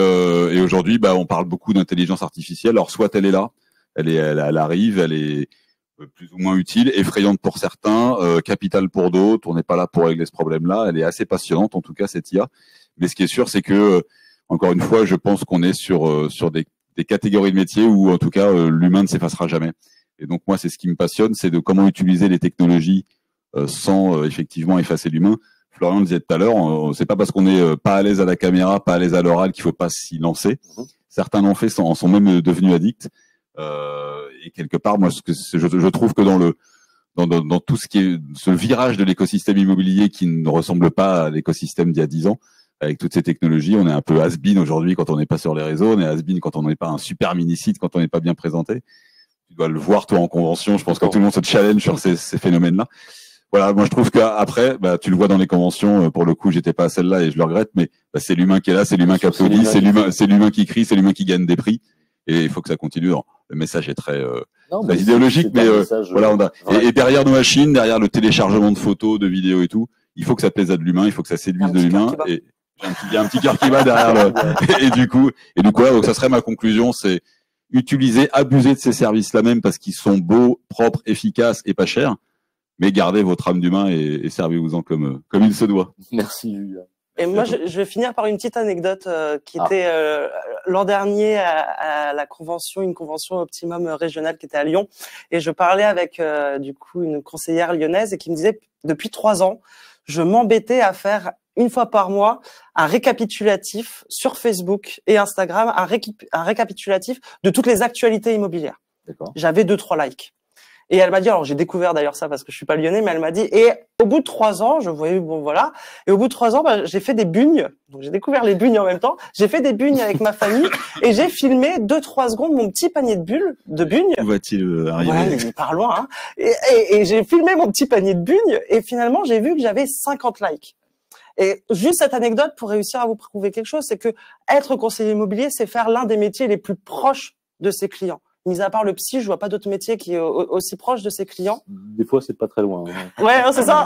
aujourd'hui, on parle beaucoup d'intelligence artificielle. Alors, soit elle est là, elle arrive, elle est plus ou moins utile, effrayante pour certains, capitale pour d'autres. On n'est pas là pour régler ce problème-là. Elle est assez passionnante, en tout cas, cette IA. Mais ce qui est sûr, c'est que, encore une fois, je pense qu'on est sur des catégories de métiers où, en tout cas, l'humain ne s'effacera jamais. Et donc, moi, c'est ce qui me passionne, c'est de comment utiliser les technologies sans effectivement effacer l'humain. Florian le disait tout à l'heure, c'est pas parce qu'on n'est pas à l'aise à la caméra, pas à l'aise à l'oral qu'il faut pas s'y lancer. Certains l'ont fait, en sont même devenus addicts. Et quelque part, moi, je trouve que dans tout ce qui est ce virage de l'écosystème immobilier qui ne ressemble pas à l'écosystème d'il y a 10 ans, avec toutes ces technologies, on est un peu has-been aujourd'hui quand on n'est pas sur les réseaux, on est has-been quand on n'est pas un super mini-site, quand on n'est pas bien présenté. tu dois le voir toi en convention. Je pense que tout le monde se challenge sur ces phénomènes-là. Voilà, moi je trouve qu'après, tu le vois dans les conventions. Pour le coup, j'étais pas à celle-là et je le regrette, mais c'est l'humain qui est là, c'est l'humain qui applaudit, c'est l'humain qui crie, c'est l'humain qui gagne des prix. Et il faut que ça continue. Le message est très idéologique, mais voilà. Et derrière nos machines, derrière le téléchargement de photos, de vidéos et tout, il faut que ça plaise à de l'humain, il faut que ça séduise de l'humain. Et il y a un petit cœur qui bat derrière. Et du coup, voilà, donc ça serait ma conclusion, c'est utiliser, abuser de ces services-là même parce qu'ils sont beaux, propres, efficaces et pas chers. Mais gardez votre âme d'humain et servez-vous-en comme il se doit. Merci, Julien. Et moi, je vais finir par une petite anecdote qui était l'an dernier à la convention, une convention Optimum régionale qui était à Lyon. Et je parlais avec du coup une conseillère lyonnaise et qui me disait depuis 3 ans, je m'embêtais à faire une fois par mois un récapitulatif sur Facebook et Instagram, un récapitulatif de toutes les actualités immobilières. J'avais 2-3 likes. Et elle m'a dit, alors j'ai découvert d'ailleurs ça parce que je suis pas lyonnais, mais elle m'a dit, et au bout de 3 ans, je voyais, bon voilà, et au bout de 3 ans, j'ai fait des bugnes, donc j'ai découvert les bugnes en même temps, j'ai fait des bugnes avec ma famille, et j'ai filmé 2-3 secondes mon petit panier de bugnes. Où va-t-il arriver? Ouais, mais par loin, hein. Et j'ai filmé mon petit panier de bugnes, et finalement, j'ai vu que j'avais 50 likes. Et juste cette anecdote pour réussir à vous prouver quelque chose, c'est que être conseiller immobilier, c'est faire l'un des métiers les plus proches de ses clients. Mis à part le psy, je vois pas d'autre métier qui est aussi proche de ses clients. Des fois, c'est pas très loin. Hein. Ouais, c'est ça.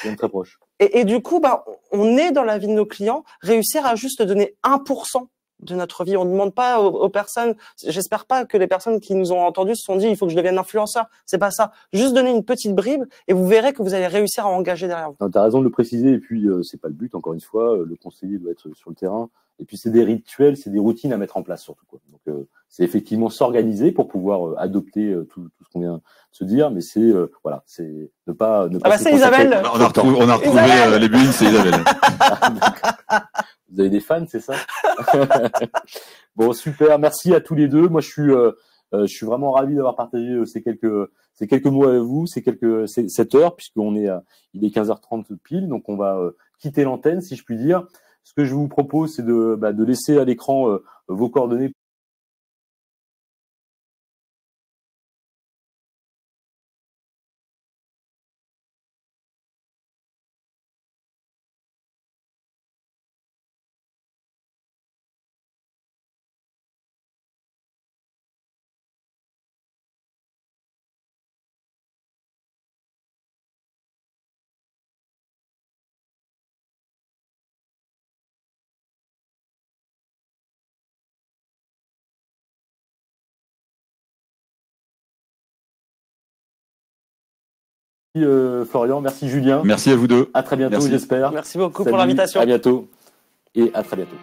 C'est très proche. Et du coup, on est dans la vie de nos clients. Réussir à juste donner 1% de notre vie. On ne demande pas aux personnes. J'espère pas que les personnes qui nous ont entendus se sont dit il faut que je devienne influenceur. C'est pas ça. Juste donner une petite bribe et vous verrez que vous allez réussir à engager derrière vous. Tu as raison de le préciser. Et puis, c'est pas le but. Encore une fois, le conseiller doit être sur le terrain. Et puis, c'est des rituels, c'est des routines à mettre en place surtout, quoi. Donc, c'est effectivement s'organiser pour pouvoir adopter tout ce qu'on vient de se dire, mais c'est voilà, c'est ne pas c'est Isabelle. On a retrouvé les buines, c'est Isabelle. Vous avez des fans, c'est ça? Bon, super, merci à tous les deux. Moi, je suis vraiment ravi d'avoir partagé ces quelques mots avec vous, cette heure, puisqu'on est il est 15h30 pile, donc on va quitter l'antenne, si je puis dire. Ce que je vous propose, c'est de laisser à l'écran vos coordonnées. Florian, merci Julien. Merci à vous deux. À très bientôt, j'espère. Merci beaucoup pour l'invitation. À bientôt et à très bientôt.